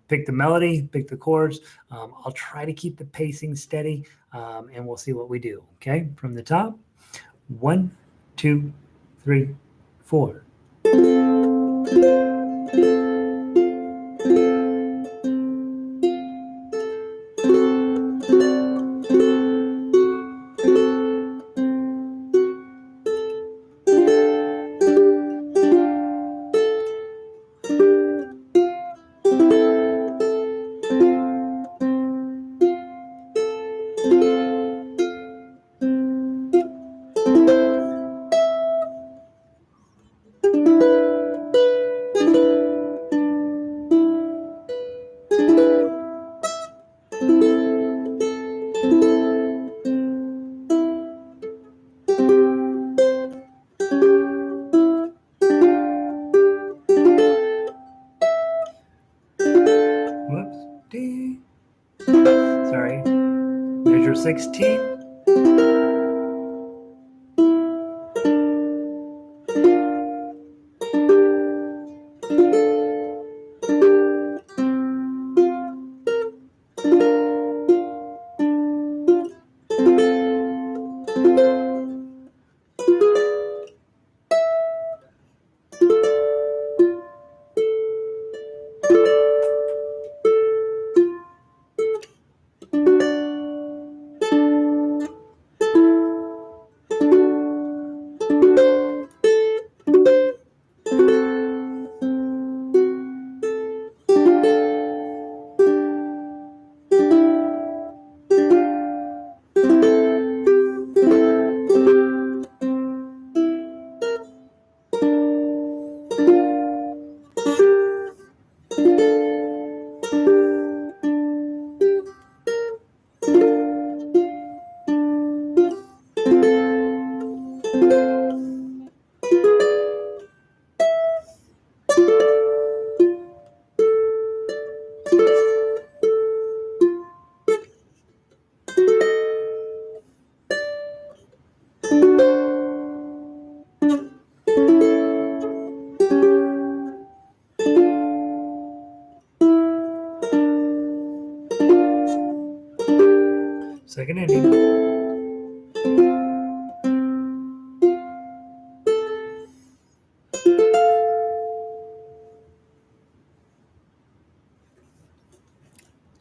Pick the melody, pick the chords. I'll try to keep the pacing steady, and we'll see what we do. Okay, from the top, 1, 2, 3, 4. Whoops. D. Sorry. Measure 16. Second ending.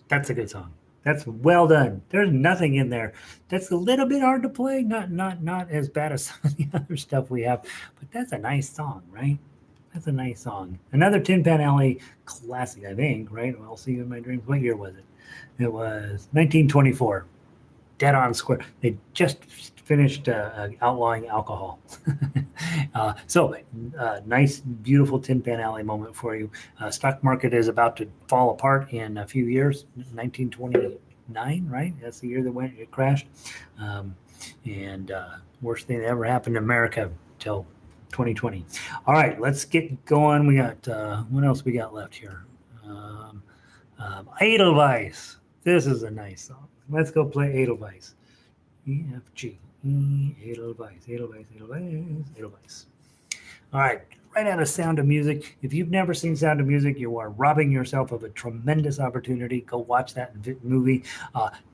That's a good song. That's well done. There's nothing in there. That's a little bit hard to play. Not as bad as some of the other stuff we have, but that's a nice song, right? That's a nice song. Another Tin Pan Alley classic, I think, right? I'll see you in my dreams. What year was it? It was 1924. Dead on square. They just finished outlawing alcohol. Nice, beautiful Tin Pan Alley moment for you. Stock market is about to fall apart in a few years. 1929, right? That's the year that it crashed. Worst thing that ever happened in America till 2020. All right, let's get going. We got what else we got left here? Edelweiss. This is a nice song. Let's go play Edelweiss. E, F, G. Edelweiss, Edelweiss, Edelweiss, Edelweiss. All right, right out of Sound of Music. If you've never seen Sound of Music, you are robbing yourself of a tremendous opportunity. Go watch that movie.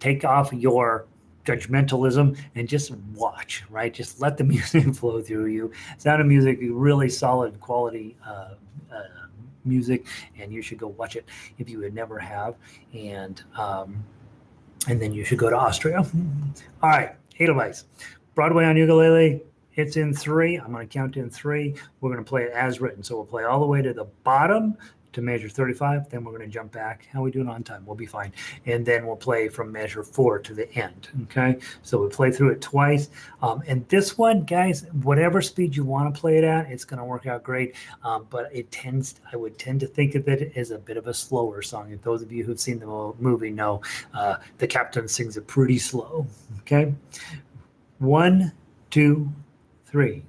Take off your judgmentalism and just watch, right? Just let the music flow through you. Sound of Music, really solid quality music, and you should go watch it if you had never have. And then you should go to Austria. All right, Edelweiss. Broadway on ukulele. It's in 3. I'm going to count in 3. We're going to play it as written. So we'll play all the way to the bottom to measure 35. Then we're going to jump back. How are we doing on time? We'll be fine. And then we'll play from measure 4 to the end. Okay. So we play through it twice. And this one, guys, whatever speed you want to play it at, it's going to work out great. But I would tend to think of it as a bit of a slower song. If those of you who've seen the movie know, the captain sings it pretty slow. Okay. 1, 2, 3.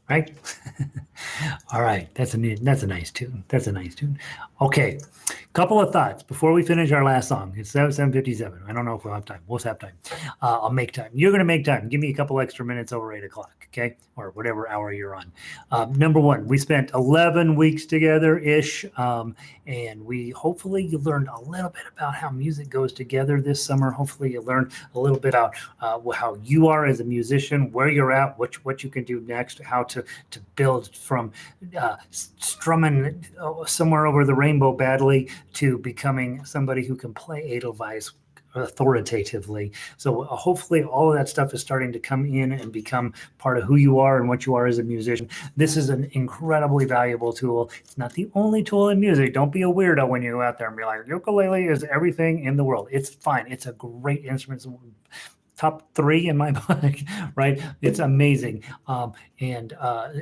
Right? All right. That's a nice tune. That's a nice tune. Okay. Couple of thoughts before we finish our last song. It's 7:57. I don't know if we'll have time. We'll have time. I'll make time. You're going to make time. Give me a couple extra minutes over 8 o'clock. Okay. Or whatever hour you're on. Number one, we spent 11 weeks together ish. And hopefully you learned a little bit about how music goes together this summer. Hopefully you learned a little bit about how you are as a musician, where you're at, what you can do next, how to build from strumming somewhere over the rainbow badly to becoming somebody who can play Edelweiss authoritatively. So hopefully all of that stuff is starting to come in and become part of who you are and what you are as a musician. This is an incredibly valuable tool. It's not the only tool in music. Don't be a weirdo when you go out there and be like, ukulele is everything in the world. It's fine. It's a great instrument. top 3 in my book, right? It's amazing. And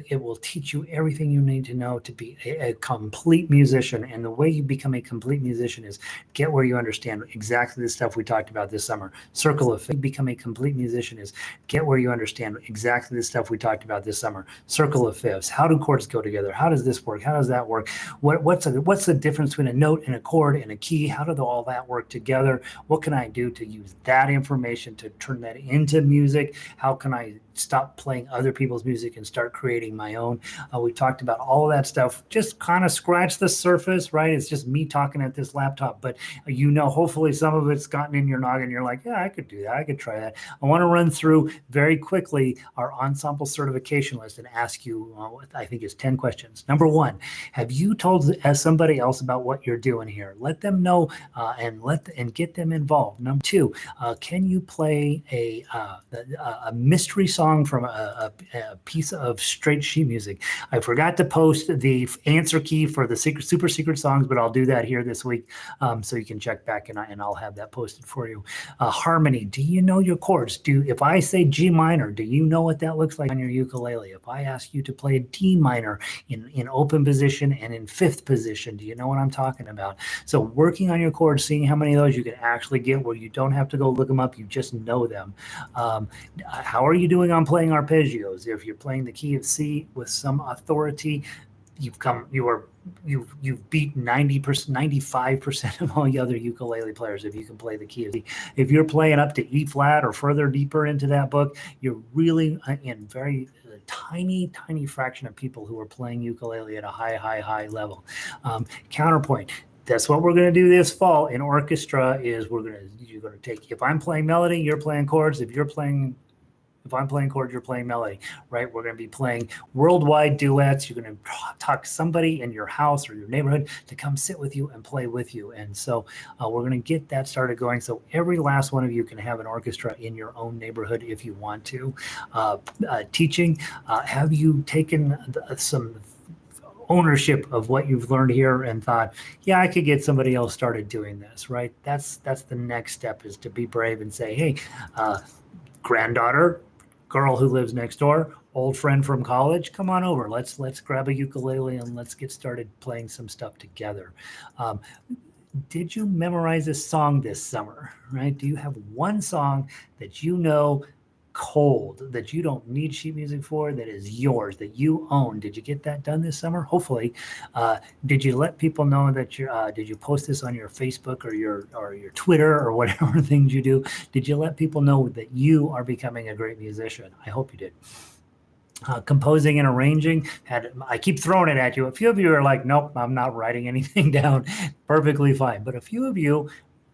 it will teach you everything you need to know to be a complete musician. And the way you become a complete musician is get where you understand exactly the stuff we talked about this summer. Circle of Fifths. Become a complete musician is get where you understand exactly the stuff we talked about this summer. Circle of Fifths. How do chords go together? How does this work? How does that work? What's the difference between a note and a chord and a key? How do all that work together? What can I do to use that information to turn that into music? How can I stop playing other people's music and start creating my own? We talked about all of that stuff. Just kind of scratch the surface, right? It's just me talking at this laptop, but hopefully some of it's gotten in your noggin. You're like, yeah, I could do that. I could try that. I want to run through very quickly our ensemble certification list and ask you, I think it's 10 questions. Number 1, have you told somebody else about what you're doing here? Let them know and get them involved. Number 2, can you play a mystery song from a piece of straight sheet music? I forgot to post the answer key for the super secret songs, but I'll do that here this week, so you can check back and I'll have that posted for you. Harmony. Do you know your chords? If I say G minor, do you know what that looks like on your ukulele? If I ask you to play a D minor in open position and in 5th position, do you know what I'm talking about? So working on your chords, seeing how many of those you can actually get where you don't have to go look them up, you just know them. How are you doing on playing arpeggios? If you're playing the key of C with some authority, you've beat 90%, 95% of all the other ukulele players if you can play the key of C. If you're playing up to E flat or further deeper into that book, you're really in very tiny fraction of people who are playing ukulele at a high level. Counterpoint. That's what we're going to do this fall in orchestra. You're going to take, if I'm playing melody, you're playing chords. If I'm playing chords, you're playing melody, right? We're going to be playing worldwide duets. You're going to talk somebody in your house or your neighborhood to come sit with you and play with you. And so we're going to get that started going. So every last one of you can have an orchestra in your own neighborhood if you want to. Teaching, have you taken some ownership of what you've learned here and thought, yeah, I could get somebody else started doing this, right? That's the next step, is to be brave and say, hey, granddaughter, girl who lives next door, old friend from college, come on over. Let's grab a ukulele and let's get started playing some stuff together. Did you memorize a song this summer, right? Do you have one song that you know cold, that you don't need sheet music for, that is yours, that you own? Did you get that done this summer? Hopefully. Did you let people know that did you post this on your Facebook or your Twitter or whatever things you do? Did you let people know that you are becoming a great musician? I hope you did. Composing and arranging, I keep throwing it at you. A few of you are like, nope, I'm not writing anything down. Perfectly fine. But a few of you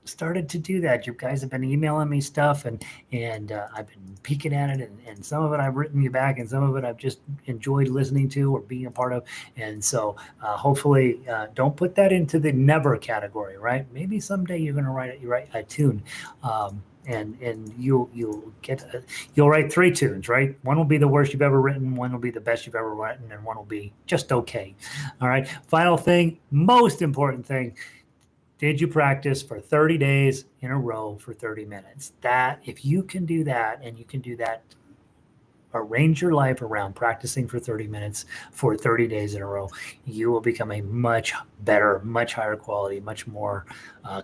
started to do that. You guys have been emailing me stuff, and I've been peeking at it, and some of it I've written you back, and some of it I've just enjoyed listening to or being a part of. And so hopefully don't put that into the never category, right? Maybe someday you're going to write a tune. And you'll write 3 tunes, right? One will be the worst you've ever written, one will be the best you've ever written, and one will be just okay. All right. Final thing, most important thing. Did you practice for 30 days in a row for 30 minutes? That, if you can do that, and you can do that, arrange your life around practicing for 30 minutes for 30 days in a row, you will become a much better, much higher quality, much more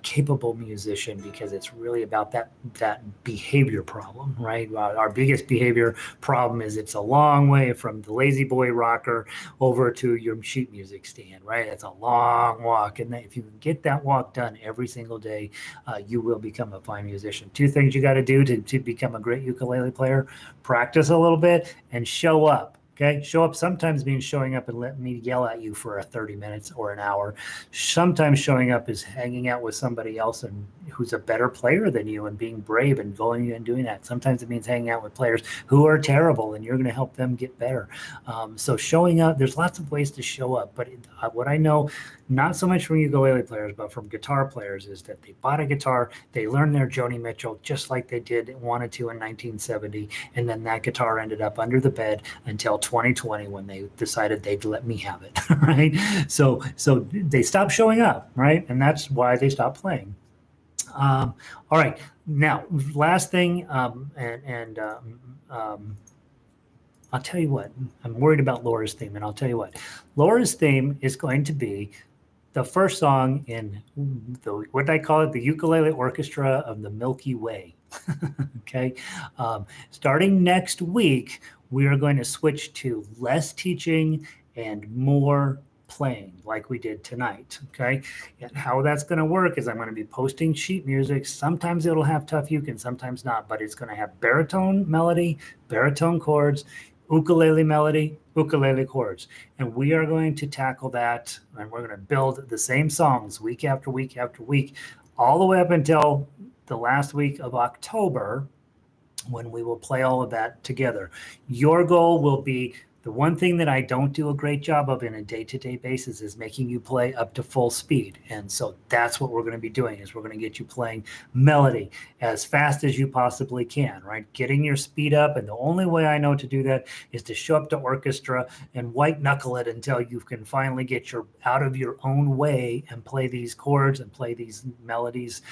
capable musician, because it's really about that behavior problem, right? Our biggest behavior problem is it's a long way from the lazy boy rocker over to your sheet music stand, right? It's a long walk. And if you can get that walk done every single day, you will become a fine musician. 2 things you got to do to become a great ukulele player: practice a little bit and show up. Okay, show up sometimes means showing up and letting me yell at you for 30 minutes or an hour. Sometimes showing up is hanging out with somebody else and who's a better player than you and being brave and going and doing that. Sometimes it means hanging out with players who are terrible and you're going to help them get better. So showing up, there's lots of ways to show up. But what I know, not so much from ukulele players, but from guitar players, is that they bought a guitar, they learned their Joni Mitchell just like they wanted to in 1970, and then that guitar ended up under the bed until 2020 when they decided they'd let me have it, right? So they stopped showing up, right? And that's why they stopped playing. All right. Now, last thing, I'll tell you what, I'm worried about Laura's theme, and I'll tell you what. Laura's theme is going to be the first song in what I call it, the Ukulele Orchestra of the Milky Way. Okay. Starting next week, we are going to switch to less teaching and more playing like we did tonight. Okay. And how that's going to work is I'm going to be posting sheet music. Sometimes it'll have tough uke and sometimes not, but it's going to have baritone melody, baritone chords, ukulele melody, ukulele chords. And we are going to tackle that, and we're going to build the same songs week after week after week, all the way up until the last week of October, when we will play all of that together. Your goal will be, the one thing that I don't do a great job of in a day-to-day basis is making you play up to full speed. And so that's what we're going to be doing, is we're going to get you playing melody as fast as you possibly can, right? Getting your speed up. And the only way I know to do that is to show up to orchestra and white knuckle it until you can finally get out of your own way and play these chords and play these melodies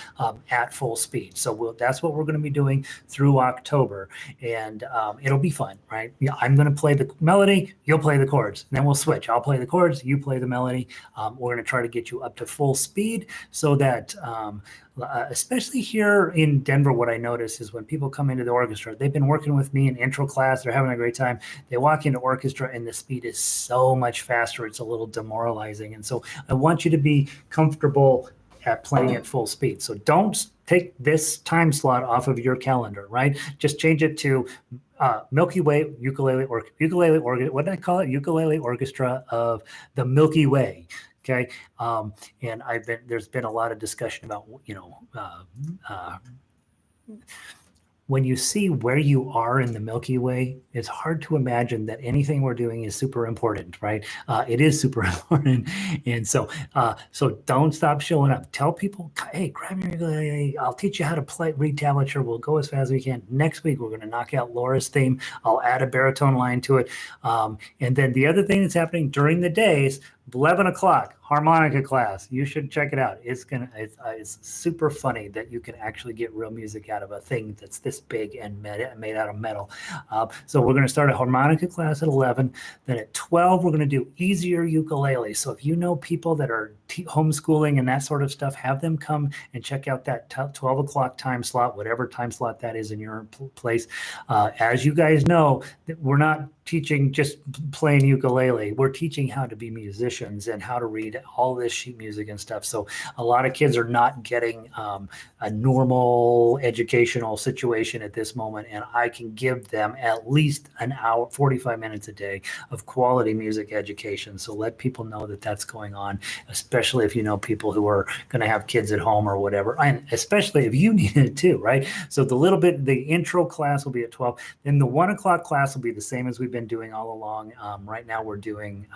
at full speed. So that's what we're going to be doing through October. And it'll be fun, right? Yeah, I'm going to play the melody, you'll play the chords, and then we'll switch. I'll play the chords, you play the melody. We're going to try to get you up to full speed so that especially here in Denver, what I notice is when people come into the orchestra, they've been working with me in intro class, they're having a great time. They walk into orchestra and the speed is so much faster, it's a little demoralizing. And so I want you to be comfortable at playing at full speed. So don't take this time slot off of your calendar, right? Just change it to Milky Way ukulele what did I call it? Ukulele Orchestra of the Milky Way. Okay. And there's been a lot of discussion about, when you see where you are in the Milky Way, it's hard to imagine that anything we're doing is super important, right? It is super important. And so don't stop showing up. Tell people, hey, grab your ukulele. I'll teach you how to read tablature. We'll go as fast as we can. Next week, we're going to knock out Laura's theme. I'll add a baritone line to it. And then the other thing that's happening during the days, 11 o'clock, harmonica class. You should check it out. It's super funny that you can actually get real music out of a thing that's this big and made out of metal. So we're going to start a harmonica class at 11. Then at 12, we're going to do easier ukulele. So if you know people that are homeschooling and that sort of stuff, have them come and check out that 12 o'clock time slot, whatever time slot that is in your place. As you guys know, we're not teaching just playing ukulele. We're teaching how to be musicians and how to read all this sheet music and stuff. So a lot of kids are not getting a normal educational situation at this moment, and I can give them at least an hour, 45 minutes a day of quality music education. So let people know that that's going on, especially if you know people who are going to have kids at home or whatever, and especially if you need it too, right? So the intro class will be at 12. Then the 1 o'clock class will be the same as we've been doing all along. Right now we're doing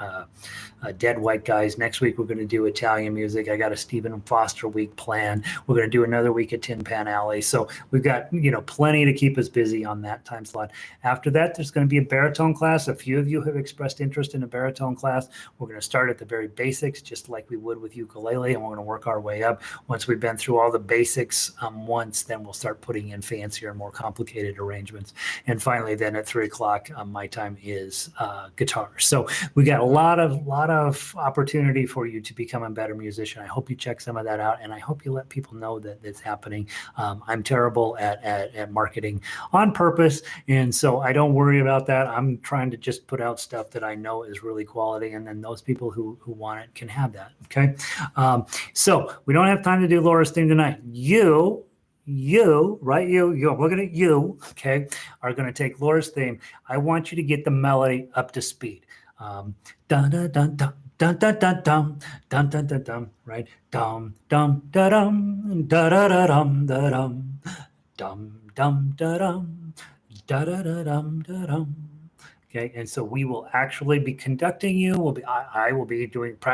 Dead White Guys. Next week we're going to do Italian music. I got a Stephen Foster week planned. We're going to do another week at Tin Pan Alley. So we've got plenty to keep us busy on that time slot. After that, there's going to be a baritone class. A few of you have expressed interest in a baritone class. We're going to start at the very basics, just like we would with ukulele, and we're going to work our way up. Once we've been through all the basics once, then we'll start putting in fancier and more complicated arrangements. And finally, then at 3 o'clock, my time is guitar. So we got a lot of opportunity for you to become a better musician. I hope you check some of that out, and I hope you let people know that it's happening. I'm terrible at marketing on purpose, and so I don't worry about that. I'm trying to just put out stuff that I know is really quality, and then those people who want it can have that. Okay. So we don't have time to do Laura's theme tonight. You, right? I'm looking at you, okay, are going to take Laura's theme. I want you to get the melody up to speed. Dun dun dun dun dun dun dun dun dun dun dun dun, right? Dum dum da dum da da da dum da dum dum dum da dum da da da dum da dum Okay, and so we will actually be conducting you. I will be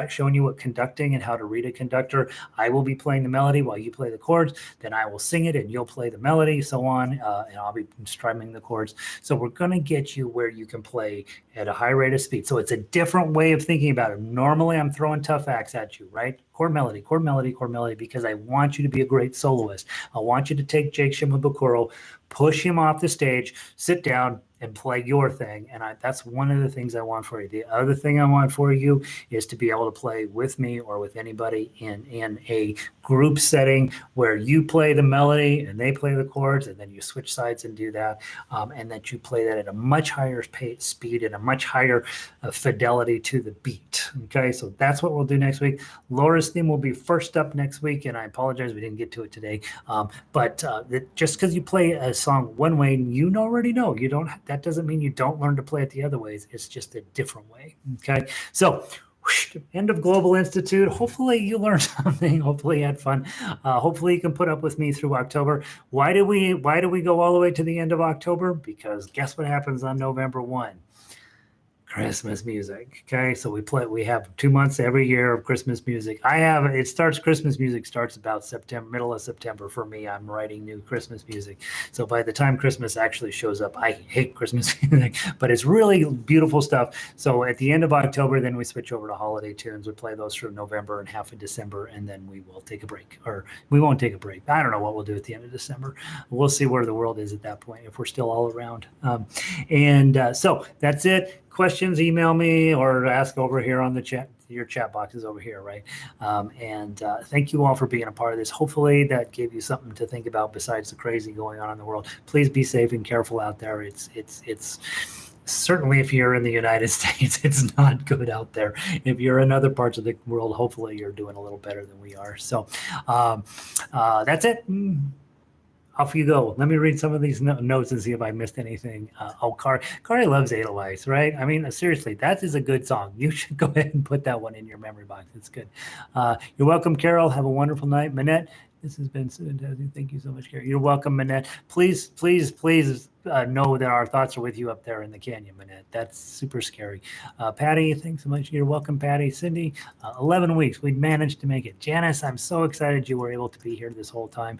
showing you what conducting and how to read a conductor. I will be playing the melody while you play the chords. Then I will sing it and you'll play the melody, so on, and I'll be strumming the chords. So we're going to get you where you can play at a high rate of speed. So it's a different way of thinking about it. Normally, I'm throwing tough acts at you, right? Chord melody, chord melody, chord melody, because I want you to be a great soloist. I want you to take Jake Shimabukuro, push him off the stage, sit down, and play your thing. And that's one of the things I want for you. The other thing I want for you is to be able to play with me or with anybody in a group setting where you play the melody and they play the chords, and then you switch sides and do that, and that you play that at a much higher speed and a much higher fidelity to the beat. Okay, so that's what we'll do next week. Laura's theme will be first up next week, and I apologize we didn't get to it today. But just because you play a song one way, you already know you don't. That doesn't mean you don't learn to play it the other ways. It's just a different way. Okay, so end of Global Institute. Hopefully you learned something. Hopefully you had fun. Hopefully you can put up with me through October. Why do we go all the way to the end of October? Because guess what happens on November 1? Christmas music. Okay, so we have 2 months every year of Christmas music. Christmas music starts about September, middle of September for me. I'm writing new Christmas music. So by the time Christmas actually shows up, I hate Christmas music, but it's really beautiful stuff. So at the end of October, then we switch over to holiday tunes. We play those through November and half of December, and then we will take a break, or we won't take a break. I don't know what we'll do at the end of December. We'll see where the world is at that point, if we're still all around. So that's it. Questions, email me or ask over here on the chat. Your chat box is over here, right? Thank you all for being a part of this. Hopefully that gave you something to think about besides the crazy going on in the world. Please be safe and careful out there. It's certainly, if you're in the United States, it's not good out there. If you're in other parts of the world, hopefully you're doing a little better than we are. So that's it. Off you go. Let me read some of these notes and see if I missed anything. Kari loves Edelweiss, right? I mean, seriously, that is a good song. You should go ahead and put that one in your memory box. It's good. You're welcome, Carol. Have a wonderful night. Manette, this has been fantastic. Thank you so much, Carol. You're welcome, Manette. Please know that our thoughts are with you up there in the canyon, Manette. That's super scary. Patty, thanks so much. You're welcome, Patty. Cindy, 11 weeks. We managed to make it. Janice, I'm so excited you were able to be here this whole time.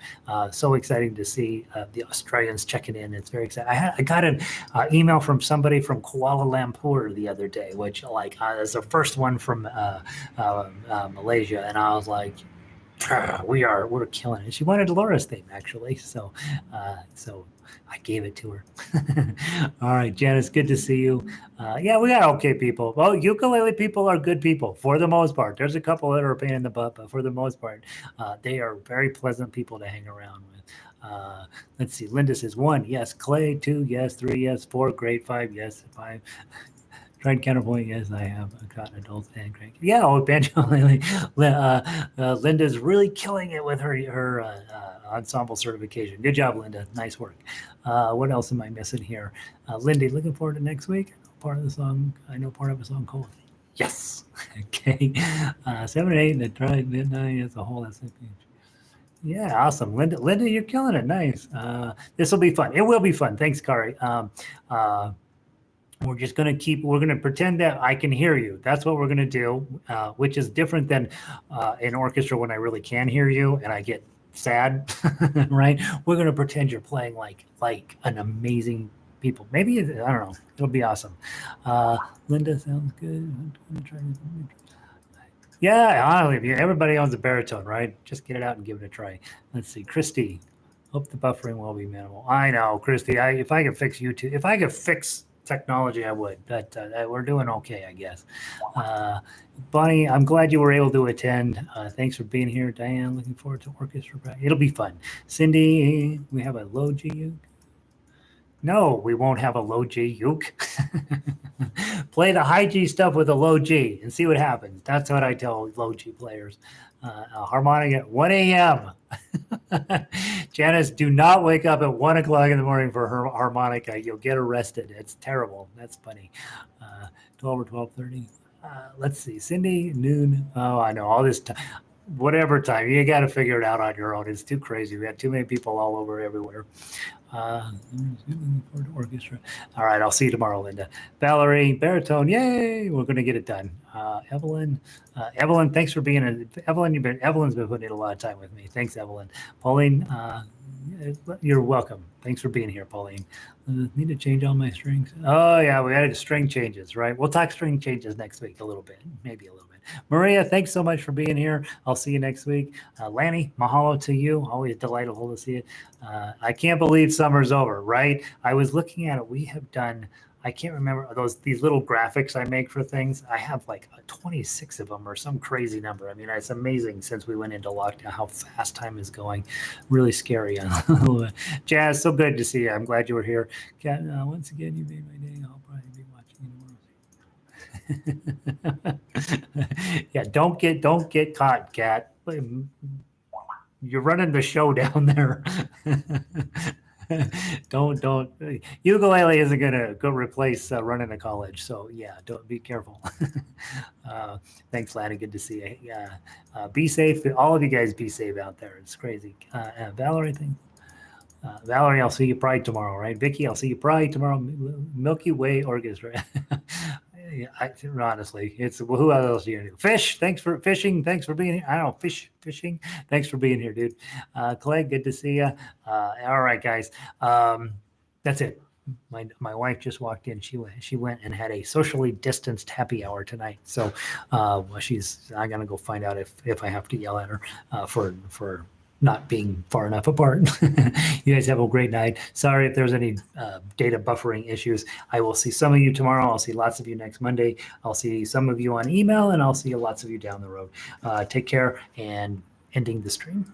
So exciting to see the Australians checking in. It's very exciting. I got an email from somebody from Kuala Lumpur the other day, which is the first one from Malaysia, and I was like, we're killing it. She wanted Laura's theme, actually, so I gave it to her. All right, Janice, good to see you. Yeah, we got okay people. Well, ukulele people are good people for the most part. There's a couple that are a pain in the butt, but for the most part, they are very pleasant people to hang around with. Let's see. Linda says 1, yes. Clay, 2, yes. 3, yes. 4, great. 5, yes. 5. Tried counterpoint, yes, I have got adults and cranky. Yeah, banjo. Linda's really killing it with her ensemble certification. Good job, Linda. Nice work. What else am I missing here? Lindy, looking forward to next week. Part of the song, I know part of a song called Yes. Okay. 7 and 8, and then try midnight as a whole. That's it. Yeah, awesome. Linda, you're killing it. Nice. This will be fun. It will be fun. Thanks, Kari. We're going to pretend that I can hear you. That's what we're going to do, which is different than an orchestra when I really can hear you and I get sad, right? We're going to pretend you're playing like an amazing people. Maybe, I don't know. It'll be awesome. Linda, sounds good. Yeah, everybody owns a baritone, right? Just get it out and give it a try. Let's see. Christy, hope the buffering will be minimal. I know, Christy. If I could fix YouTube, if I could fix technology, I would, but we're doing okay, I guess. Bonnie, I'm glad you were able to attend. Thanks for being here. Diane, looking forward to orchestra practice. It'll be fun. Cindy, we have a low G uke. No, we won't have a low G uke. Play the high G stuff with a low G and see what happens. That's what I tell low G players. Harmonic at 1 a.m. Janice, do not wake up at 1 o'clock in the morning for her harmonica. You'll get arrested. It's terrible. That's funny. 12 or 12:30. Let's see. Cindy, noon. Oh, I know. All this time. Whatever time. You got to figure it out on your own. It's too crazy. We had too many people all over everywhere. Orchestra. All right, I'll see you tomorrow, Linda. Valerie, baritone, yay! We're going to get it done. Evelyn, thanks for being Evelyn's been putting in a lot of time with me. Thanks, Evelyn. Pauline, you're welcome. Thanks for being here, Pauline. Need to change all my strings. Oh yeah, we added string changes, right? We'll talk string changes next week a little bit, maybe a little bit. Maria, thanks so much for being here. I'll see you next week. Lanny, mahalo to you. Always delightful to see you. I can't believe summer's over, right? I was looking at it. We have done, I can't remember these little graphics I make for things. I have like 26 of them or some crazy number. I mean, it's amazing since we went into lockdown how fast time is going. Really scary. Jazz, so good to see you. I'm glad you were here. Kat, once again, you made my day. I'll probably be watching tomorrow. Yeah, don't get caught, Kat. You're running the show down there. don't ukulele isn't gonna go replace running a college, so yeah, don't be careful. Thanks, Laddie, good to see you. Yeah, be safe, all of you guys, be safe out there. It's crazy. Valerie, Valerie, I'll see you probably tomorrow, right? Vicky, I'll see you probably tomorrow. Milky Way Orchestra. Honestly, it's who else are you gonna do? Fish, thanks for fishing. Thanks for being here. I don't know, fishing. Thanks for being here, dude. Clay, good to see you. All right, guys. That's it. My wife just walked in. She went and had a socially distanced happy hour tonight. So I'm gonna go find out if I have to yell at her for not being far enough apart. You guys have a great night. Sorry if there's any data buffering issues. I will see some of you tomorrow. I'll see lots of you next Monday. I'll see some of you on email, and I'll see lots of you down the road. Take care, and ending the stream.